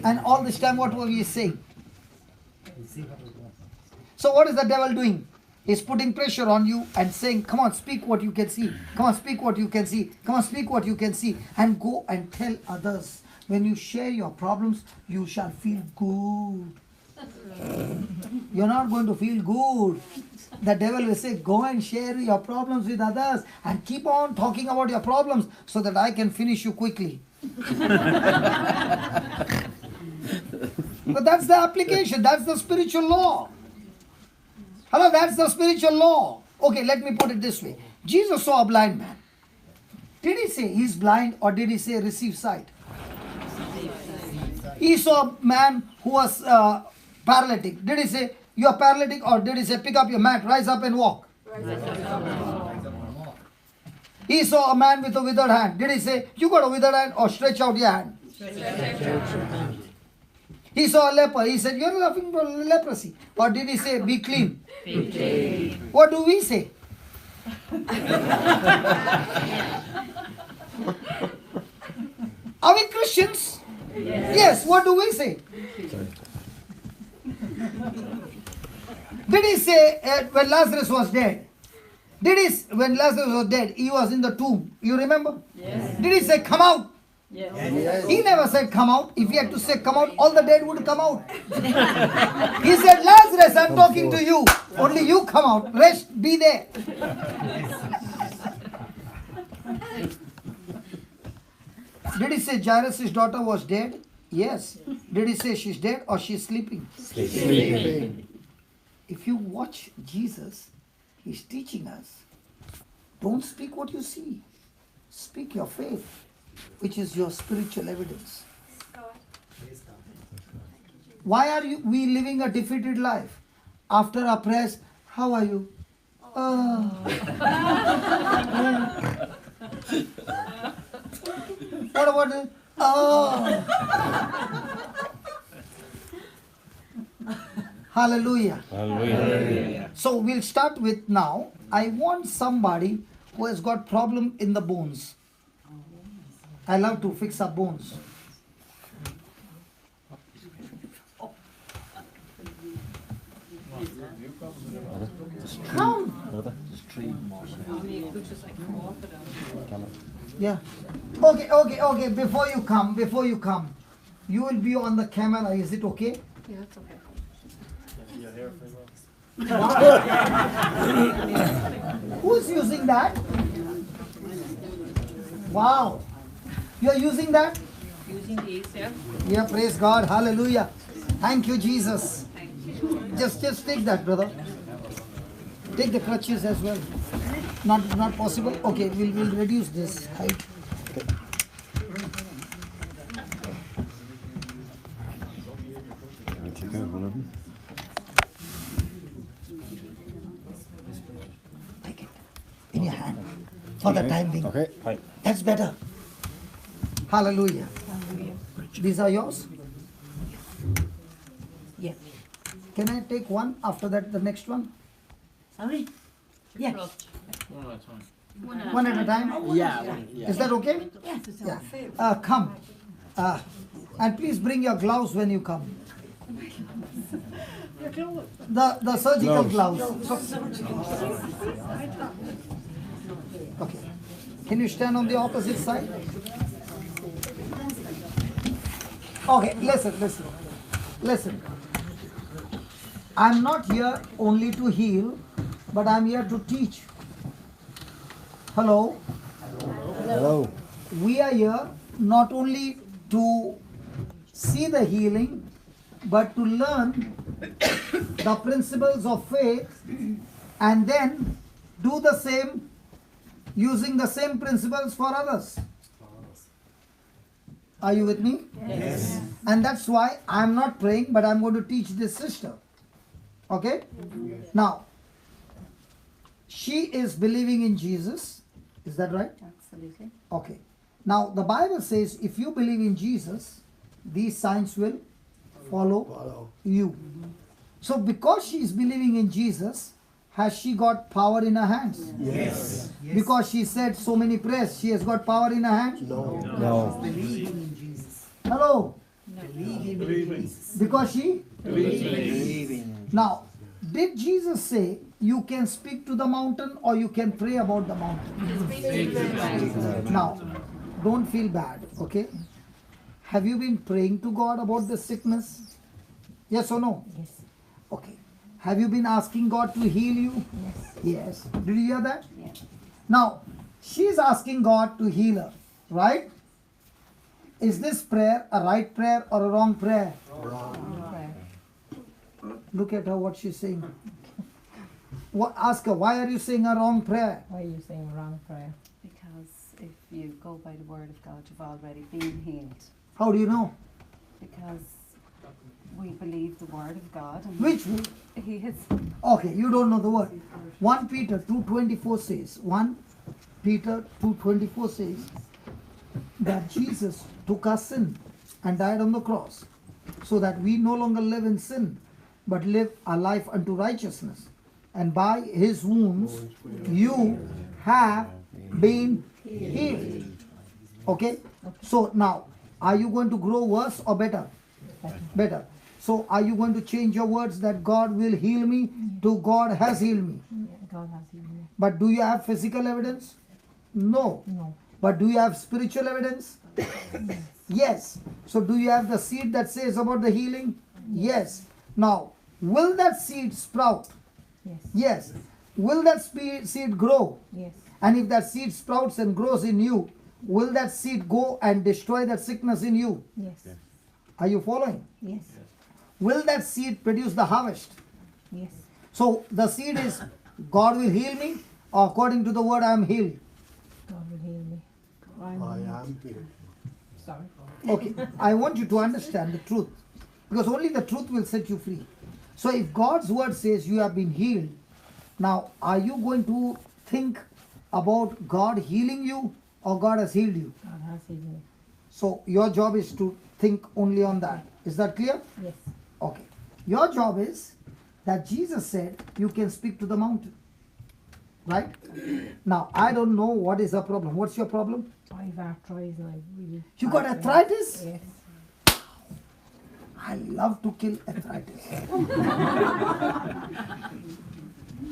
And all this time, what were we saying? So, what is the devil doing? He's putting pressure on you and saying, come on, speak what you can see. Come on, speak what you can see. Come on, speak what you can see. And go and tell others. When you share your problems, you shall feel good. You're not going to feel good. The devil will say, go and share your problems with others and keep on talking about your problems so that I can finish you quickly. But that's the application. That's the spiritual law. Hello, that's the spiritual law. Okay, let me put it this way. Jesus saw a blind man. Did he say he's blind or did he say receive sight? He saw a man who was paralytic. Did he say you are paralytic or did he say pick up your mat, rise up and walk? He saw a man with a withered hand. Did he say you got a withered hand or stretch out your hand? He saw a leper. He said, you're laughing for leprosy. Or did he say, be clean? Be clean. What do we say? Are we Christians? Yes. What do we say? Did he say when Lazarus was dead? When Lazarus was dead, he was in the tomb. You remember? Yes. Did he say, come out? Yes. He never said, come out. If he had to say, come out, all the dead would come out. He said, Lazarus, I'm talking to you. Only you come out. Rest, be there. Did he say Jairus' daughter was dead? Yes. Did he say she's dead or she's sleeping? Sleeping. If you watch Jesus, he's teaching us, don't speak what you see. Speak your faith, which is your spiritual evidence. Why are we living a defeated life? After our prayers, how are you? What about it? Hallelujah. Hallelujah. So we'll start with now. I want somebody who has got problem in the bones. I love to fix up bones. Come. Yeah. Okay. Before you come, you will be on the camera. Is it okay? Yeah, that's okay. Who's using that? Wow. You are using that? Using these, yeah. Yeah, praise God. Hallelujah. Thank you, Jesus. Thank you. Just take that, brother. Take the crutches as well. Not possible? Okay, we'll reduce this height. Take it in your hand for the time being. Okay. Fine. That's better. Hallelujah. These are yours? Yeah. Can I take one after that the next one? Sorry? Yes. One at a time. One at a time? Yeah. Is that okay? Yes, it's Yeah. Come. And please bring your gloves when you come. The surgical gloves. Okay. Can you stand on the opposite side? Okay, listen. I'm not here only to heal, but I'm here to teach. Hello? Hello. We are here not only to see the healing, but to learn the principles of faith and then do the same using the same principles for others. Are you with me? Yes. And that's why I'm not praying, but I'm going to teach this sister. Okay? Now, she is believing in Jesus. Is that right? Absolutely. Okay. Now, the Bible says if you believe in Jesus, these signs will follow you. So, because she is believing in Jesus, has she got power in her hands? Yes. Because she said so many prayers, she has got power in her hands? No. Hello? Believing. Because she? Now, did Jesus say you can speak to the mountain or you can pray about the mountain? Now, don't feel bad, okay? Have you been praying to God about the sickness? Yes or no? Yes. Okay. Have you been asking God to heal you? Yes. Yes. Did you hear that? Yes. Now, she is asking God to heal her, right? Is this prayer a right prayer or a wrong prayer? Prayer. Look at her, what she's saying. Ask her, why are you saying a wrong prayer? Why are you saying wrong prayer? Because if you go by the word of God, you've already been healed. How do you know? Because we believe the word of God. And Which? He has. Okay, you don't know the word. 1 Peter 2:24 says, 1 Peter 2:24 says that Jesus took our sin and died on the cross so that we no longer live in sin but live a life unto righteousness. And by his wounds you have been healed. Okay? So now, are you going to grow worse or better? Better. So are you going to change your words that God will heal me to God has healed me? Yeah, God has healed me. But do you have physical evidence? No. No. But do you have spiritual evidence? Yes. So do you have the seed that says about the healing? Yes. Now, will that seed sprout? Yes. Yes. Will that seed grow? Yes. And if that seed sprouts and grows in you, will that seed go and destroy that sickness in you? Yes. Are you following? Yes. Will that seed produce the harvest? Yes. So the seed is God will heal me, or according to the word I am healed. God will heal me. I am healed. Sorry. Okay, I want you to understand the truth, because only the truth will set you free. So if God's word says you have been healed, now are you going to think about God healing you or God has healed you? God has healed me. So your job is to think only on that. Is that clear? Yes. Okay. Your job is that Jesus said you can speak to the mountain. Right? Now, I don't know what is the problem. What's your problem? I have arthritis and I really. You got arthritis? Yes. I love to kill arthritis.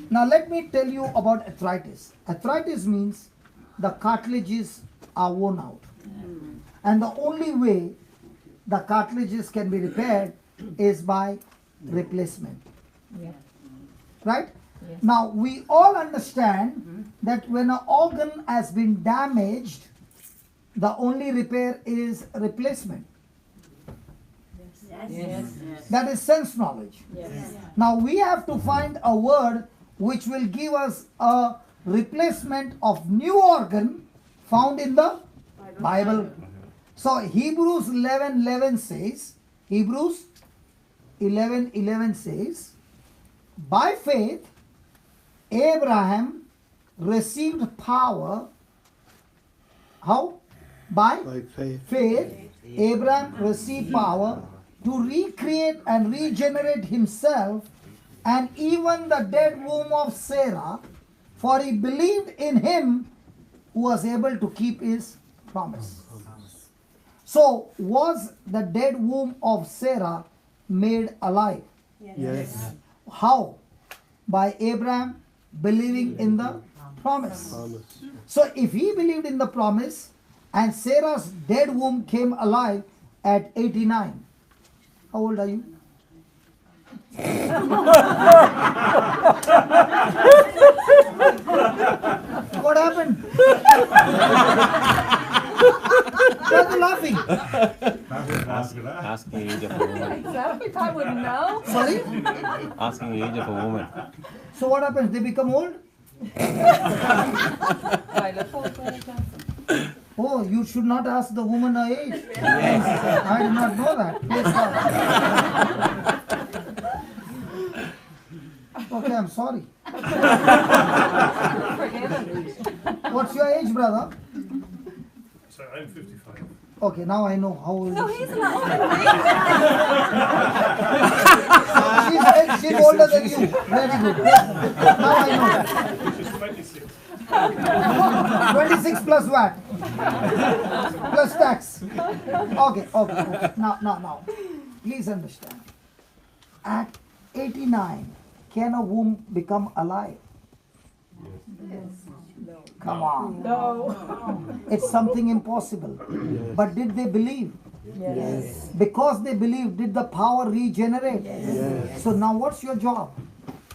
Now, let me tell you about arthritis. Arthritis means the cartilages are worn out. And the only way the cartilages can be repaired is by replacement. Yeah. Right? Yes. Now, we all understand that when an organ has been damaged, the only repair is replacement. Yes. That is sense knowledge. Yes. Now, we have to find a word which will give us a replacement of new organ found in the Bible. So, Hebrews 11:11 says, Hebrews 11:11 says, by faith, Abraham received power. How? By faith, Abraham received power to recreate and regenerate himself and even the dead womb of Sarah, for he believed in him who was able to keep his promise. So, was the dead womb of Sarah made alive? Yes. How? By Abraham believing in the promise. So if he believed in the promise and Sarah's dead womb came alive at 89, how old are you? What happened? Why are you laughing? Asking age of a woman. Exactly, I wouldn't know. Sorry? Asking age of a woman. So what happens? They become old? I look forward to it, Johnson. Oh, you should not ask the woman her age. I did not know that. Praise God. Okay, I'm sorry. What's your age, brother? So I'm 55. Okay, now I know how old No, is he's she. not. She's older than you. Very good. Yes. Now I know. She's 26. 26 plus what? Plus tax. Okay. Now. Please understand. At 89, can a womb become alive? Come on. No. It's something impossible. But did they believe? Yes. Because they believed, did the power regenerate? Yes. So now what's your job?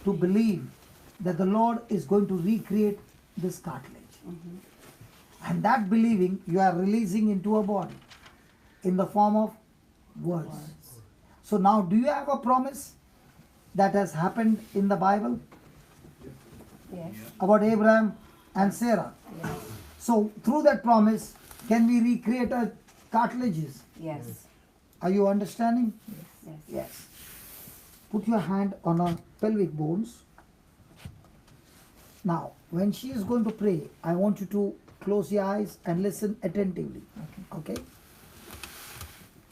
To believe that the Lord is going to recreate this cartilage. And that believing you are releasing into a body in the form of words. So now do you have a promise that has happened in the Bible Yes. about Abraham and Sarah? Yes. So through that promise, can we recreate our cartilages? Yes. Are you understanding? Yes. Yes. Put your hand on her pelvic bones. Now, when she is going to pray, I want you to close your eyes and listen attentively. Okay?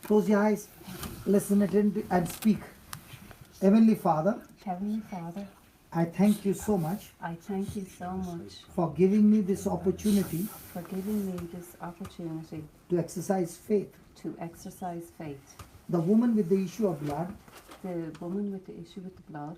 Close your eyes, listen attentively, and speak. Heavenly Father, Heavenly Father, I thank you so much I thank you so much for giving me this opportunity for giving me this opportunity to exercise faith to exercise faith the woman with the issue of blood, the woman with the issue with the blood,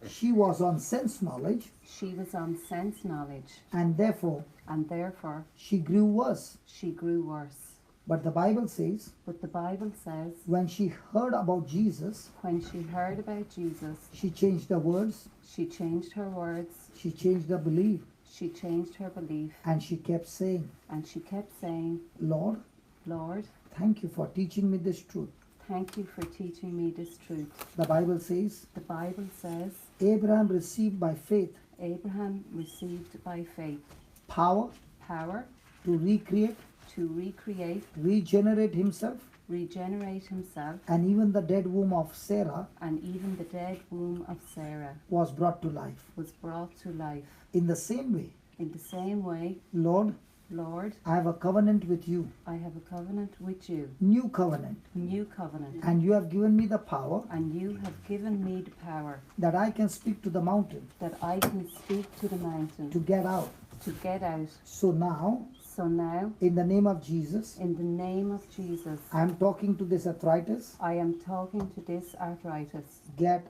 she was on sense knowledge, she was on sense knowledge, and therefore and therefore she grew worse. she grew worse. But the Bible says, But the Bible says, when she heard about Jesus, when she heard about Jesus, she changed her words, she changed her words, she changed her belief, she changed her belief, and she kept saying, and she kept saying, Lord, Lord, thank you for teaching me this truth. thank you for teaching me this truth. The Bible says, The Bible says, Abraham received by faith Abraham received by faith power power to recreate, to recreate, regenerate himself, regenerate himself, and even the dead womb of Sarah and even the dead womb of Sarah was brought to life. was brought to life. In the same way, In the same way, Lord, Lord, I have a covenant with you, I have a covenant with you, new covenant, new covenant, and you have given me the power and you have given me the power that I can speak to the mountain that I can speak to the mountain to get out. to get out. So now, So now, in the name of Jesus, in the name of Jesus, I am talking to this arthritis. I am talking to this arthritis. Get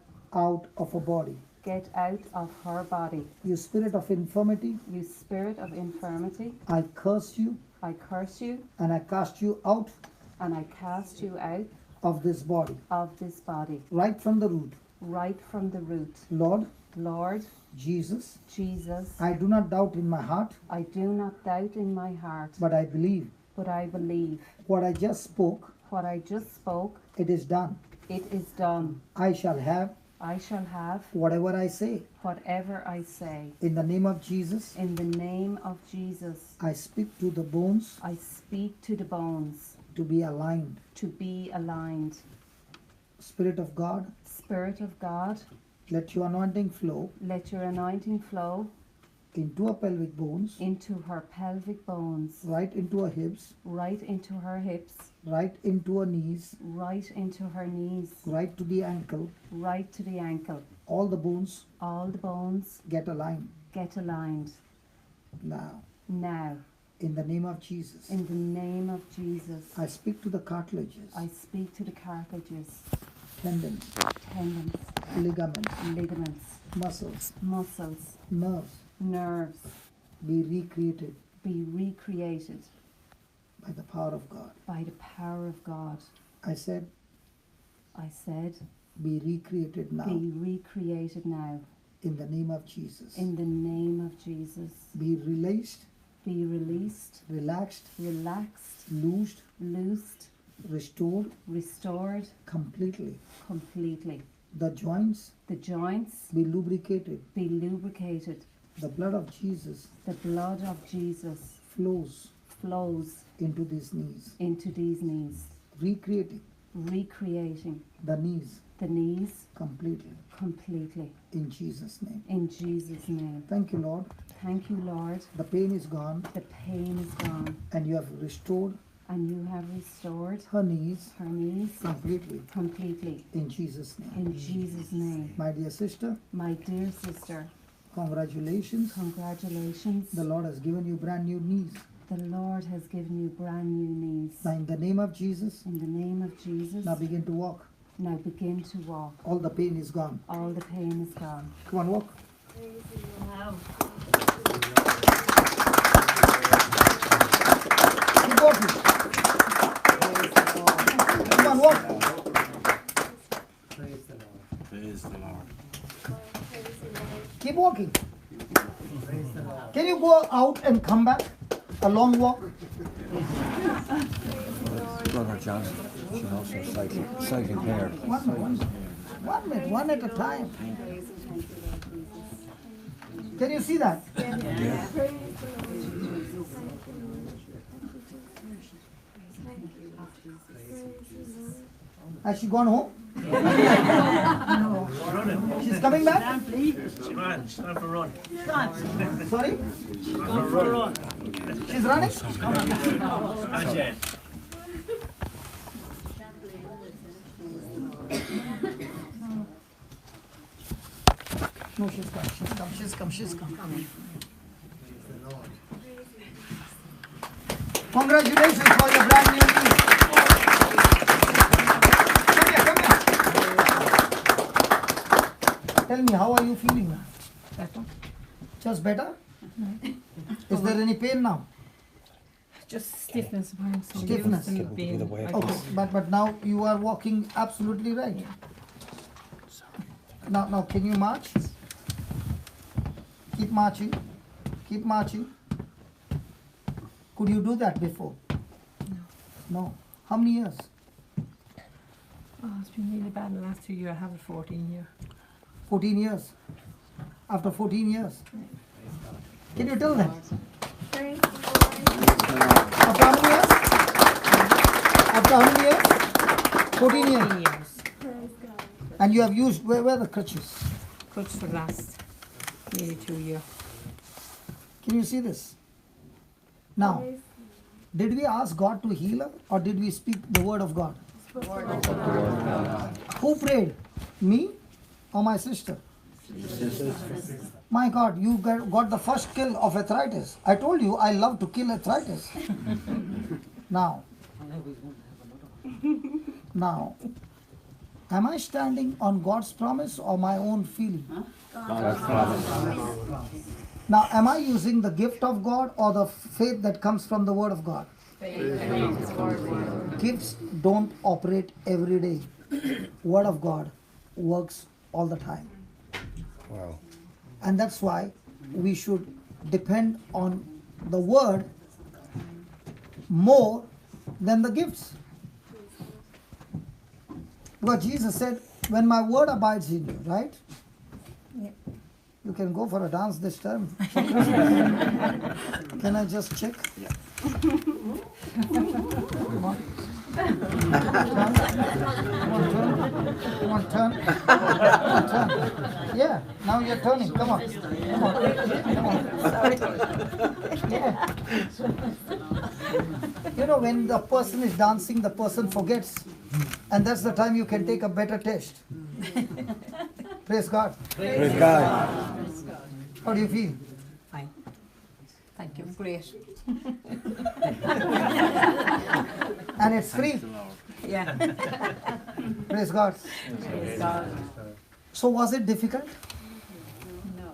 out of her body. Get out of her body. You spirit of infirmity, You spirit of infirmity, I curse you I curse you and I cast you out and I cast you out of this body, of this body, right from the root. right from the root. Lord Lord Jesus, Jesus, I do not doubt in my heart, I do not doubt in my heart, but I believe but I believe what I just spoke, what I just spoke, it is done. it is done. I shall have I shall have whatever I say. whatever I say. In the name of Jesus, In the name of Jesus, I speak to the bones I speak to the bones to be aligned. to be aligned. Spirit of God, Spirit of God, let your anointing flow let your anointing flow into her pelvic bones, into her pelvic bones, right into her hips, right into her hips, right into her knees, right into her knees, right to the ankle. right to the ankle. All the bones All the bones get aligned. get aligned. Now, Now, in the name of Jesus, in the name of Jesus, I speak to the cartilages, I speak to the cartilages, tendons, tendons, ligaments, ligaments, muscles, muscles, nerves, nerves, be recreated be recreated by the power of God. by the power of God. I said, I said, be recreated now be recreated now. in the name of Jesus. In the name of Jesus, Be released, be released, relaxed, relaxed, loosed, loosed, restored restored completely. completely. The joints The joints be lubricated. be lubricated. The blood of Jesus The blood of Jesus flows flows into these knees, into these knees, recreating recreating the knees the knees completely completely. in Jesus' name. In Jesus' name. Thank you, Lord. Thank you, Lord. The pain is gone The pain is gone, and you have restored and you have restored her knees her knees completely completely. in Jesus' name. In Jesus' name. My dear sister, My dear sister, congratulations. congratulations. The Lord has given you brand new knees. The Lord has given you brand new knees. Now, in the name of Jesus, In the name of Jesus, now begin to walk. now begin to walk. All the pain is gone. All the pain is gone. Come on, walk. Keep walking. Come on, walk. Praise the Lord. Praise the Lord. Keep walking. Praise the Lord. Can you go out and come back? A long walk. Brother John should also psych impaired. One minute, one at a time. Can you see that? Has she gone home? She's coming back? She ran. She's gone for a run. Sorry? She's gone for a run. She's running? Hi, Jen. No, she's come. Congratulations for your brand new knee. Tell me, how are you feeling now? Better. Just better? Is there any pain now? Just stiffness. I'm so Stiffness. used to being like Okay, this. but now you are walking absolutely right. Now can you march? Keep marching. Keep marching. Could you do that before? No. How many years? Oh, it's been really bad in the last 2 years. I have a 14 year. 14 years. After 14 years. Can you tell them? After how many years? After how many years? 14 years. 14 years. And you have used, where are the crutches? Crutch for the last nearly 2 years. Can you see this? Now, did we ask God to heal her or did we speak the word of God? Who prayed? Me or my sister? My God, you got the first kill of arthritis. I told you I love to kill arthritis. Now, am I standing on God's promise or my own feeling? Now, am I using the gift of God or the faith that comes from the word of God? Gifts don't operate every day. Word of God works all the time. Wow. And that's why we should depend on the word more than the gifts. Because Jesus said, when my word abides in you, right? Yep. You can go for a dance this time. Can I just check? Come on. Turn. Yeah, now you're turning. Come on. Sorry. Yeah. You know, when the person is dancing, the person forgets. And that's the time you can take a better test. Praise God. Praise God. How do you feel? Fine. Thank you. Great. And it's free. Yeah. Praise God. Praise God. So was it difficult? No.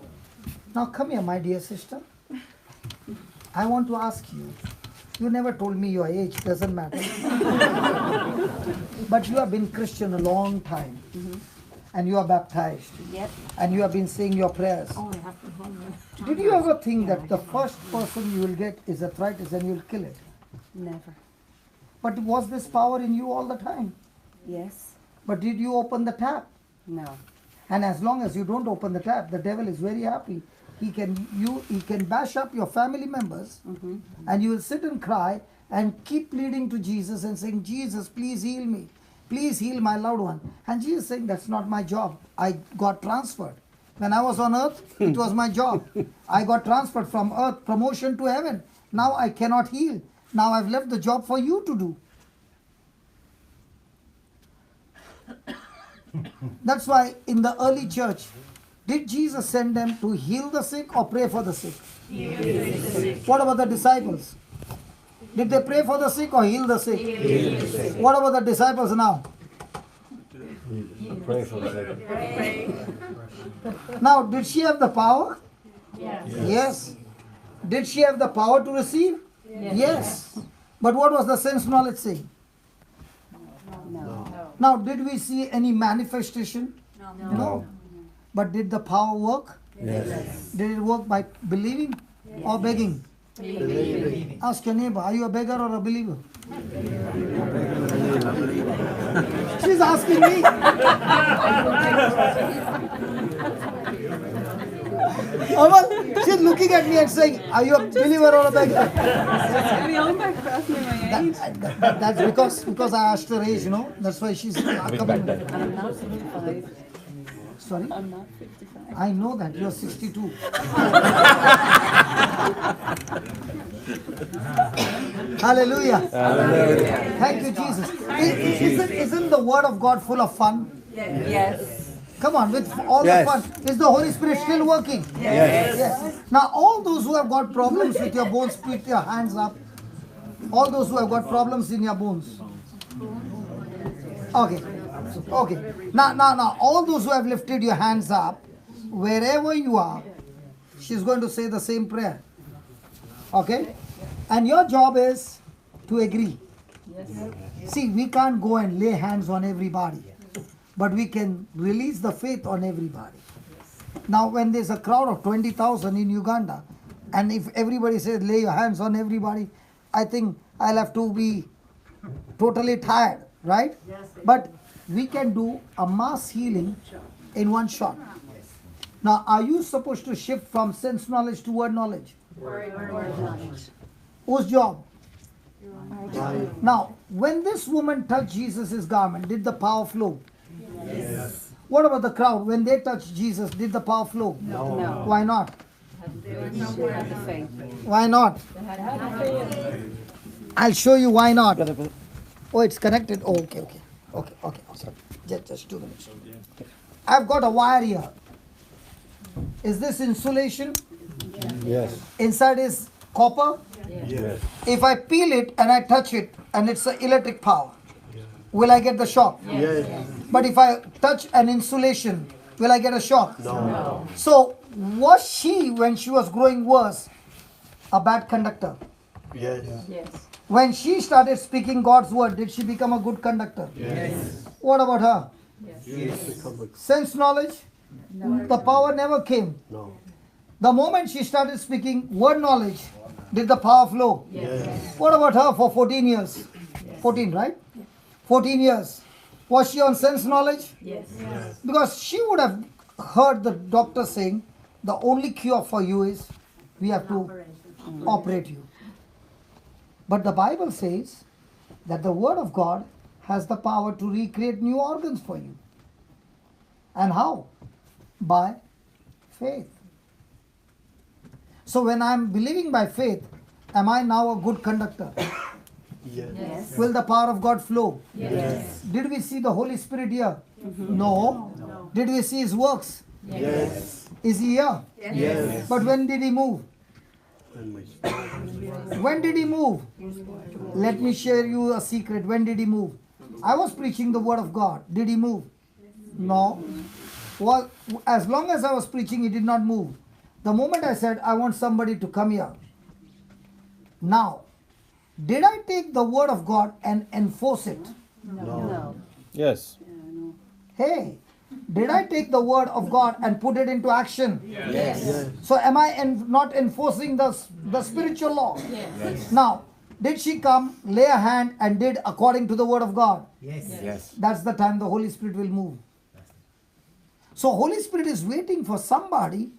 Now come here, my dear sister. I want to ask you. You never told me your age, doesn't matter. But you have been Christian a long time. And you are baptized. Yep. And you have been saying your prayers. Oh, I have to home. Did you ever think that the first person you will get is arthritis and you will kill it? Never. But was this power in you all the time? Yes. But did you open the tap? No. And as long as you don't open the tap, the devil is very happy. He can bash up your family members, and you will sit and cry and keep pleading to Jesus and saying, Jesus, please heal me. Please heal my loved one. And Jesus saying, that's not my job. I got transferred. When I was on earth, it was my job. I got transferred from earth, promotion to heaven. Now I cannot heal. Now I've left the job for you to do. That's why in the early church, did Jesus send them to heal the sick or pray for the sick? What about the disciples? Did they pray for the sick or heal the sick? What about the disciples now? Pray for the sick. Now, did she have the power? Yes. Did she have the power to receive? Yes. But what was the sense knowledge saying? No. Now, did we see any manifestation? No. But did the power work? Yes. Did it work by believing or begging? Believing. Ask your neighbor, are you a beggar or a believer? She's asking me. Amal, she's looking at me and saying, are you a believer or a beggar? That's because I asked her age, you know. That's why she's coming. I'm not 55. Sorry? I'm not 55. I know that. You're 62. Hallelujah. Hallelujah. Thank you, Jesus. Isn't the word of God full of fun? Yes. Come on, with all Yes. the fun. Is the Holy Spirit still working? Yes. Now, all those who have got problems with your bones, put your hands up. All those who have got problems in your bones. Okay. Now, all those who have lifted your hands up, wherever you are, she's going to say the same prayer. Okay? And your job is to agree. See, we can't go and lay hands on everybody, but we can release the faith on everybody. Now, when there's a crowd of 20,000 in Uganda, and if everybody says lay your hands on everybody, I think I'll have to be totally tired, right? But we can do a mass healing in one shot. Now, are you supposed to shift from sense knowledge to word knowledge? Word knowledge. Whose job? Now, when this woman touched Jesus' garment, did the power flow? Yes. What about the crowd? When they touched Jesus, did the power flow? No. Why not? She had the faith. Why not? I'll show you why not. Oh, it's connected. Oh, okay. Just 2 minutes. I've got a wire here. Is this insulation? Yes. Inside is copper. Yes. If I peel it and I touch it and it's an electric power, will I get the shock? Yes. But if I touch an insulation, will I get a shock? No. So, was she, when she was growing worse, a bad conductor? Yes. Yes. When she started speaking God's word, did she become a good conductor? Yes. What about her? Yes. Sense knowledge? The power never came. No. The moment she started speaking word knowledge, did the power flow? Yes. What about her for 14 years? 14, right? 14 years. Was she on sense knowledge? Yes. Because she would have heard the doctor saying, the only cure for you is we have to operate you. But the Bible says that the Word of God has the power to recreate new organs for you. And how? By faith. So when I'm believing by faith, am I now a good conductor? Yes. Will the power of God flow? Yes. Did we see the Holy Spirit here? No. Did we see His works? Yes. Is He here? Yes. But when did He move? When did He move? Let me share you a secret. When did He move? I was preaching the Word of God. Did He move? No. Well, as long as I was preaching, He did not move. The moment I said, I want somebody to come here. Now, did I take the Word of God and enforce it? No. Yes. Hey, did I take the Word of God and put it into action? Yes. So am I not enforcing the spiritual law? Yes. Now, did she come, lay a hand and did according to the Word of God? Yes. That's the time the Holy Spirit will move. So Holy Spirit is waiting for somebody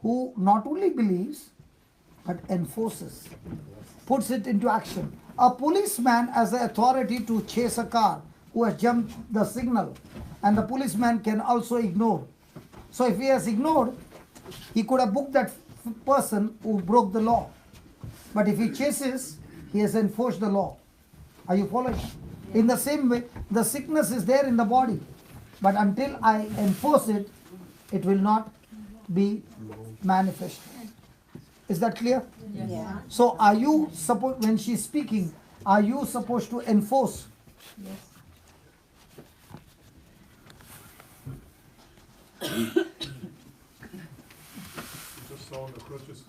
who not only believes, but enforces, puts it into action. A policeman has the authority to chase a car who has jumped the signal, and the policeman can also ignore. So if he has ignored, he could have booked that person who broke the law. But if he chases, he has enforced the law. Are you following? In the same way, the sickness is there in the body, but until I enforce it, it will not be manifested. Is that clear? Yeah. So are you supposed, when she's speaking, are you supposed to enforce? Just saw the crutches.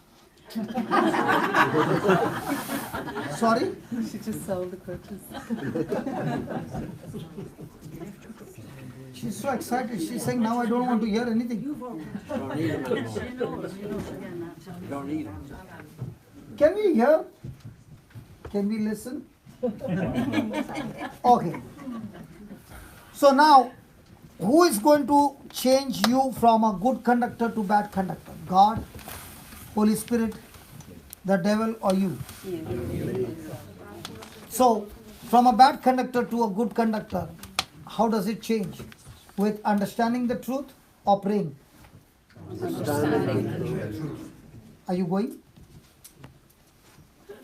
Sorry? She just sold the crutches. She's so excited. She's saying, now I don't want to hear anything. Can we hear? Can we listen? Okay. So now, who is going to change you from a good conductor to bad conductor? God, Holy Spirit, the devil, or you? So, from a bad conductor to a good conductor, how does it change? With understanding the truth or praying? Are you going?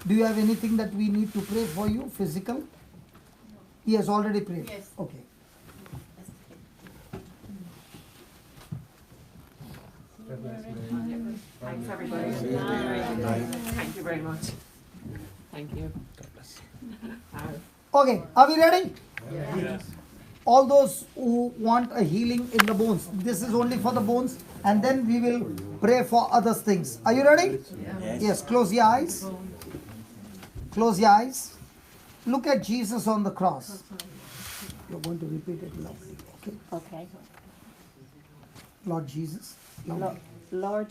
Do you have anything that we need to pray for you, physical? He has already prayed. Yes. Okay. Thanks, everybody. Thank you very much. Thank you. Okay, are we ready? Yes. all those who want a healing in the bones. This is only for the bones, and then we will pray for other things. Are you ready? Yes. Close your eyes. Close your eyes. Look at Jesus on the cross. You're going to repeat it loudly. Okay. Okay. Lord Jesus. Lord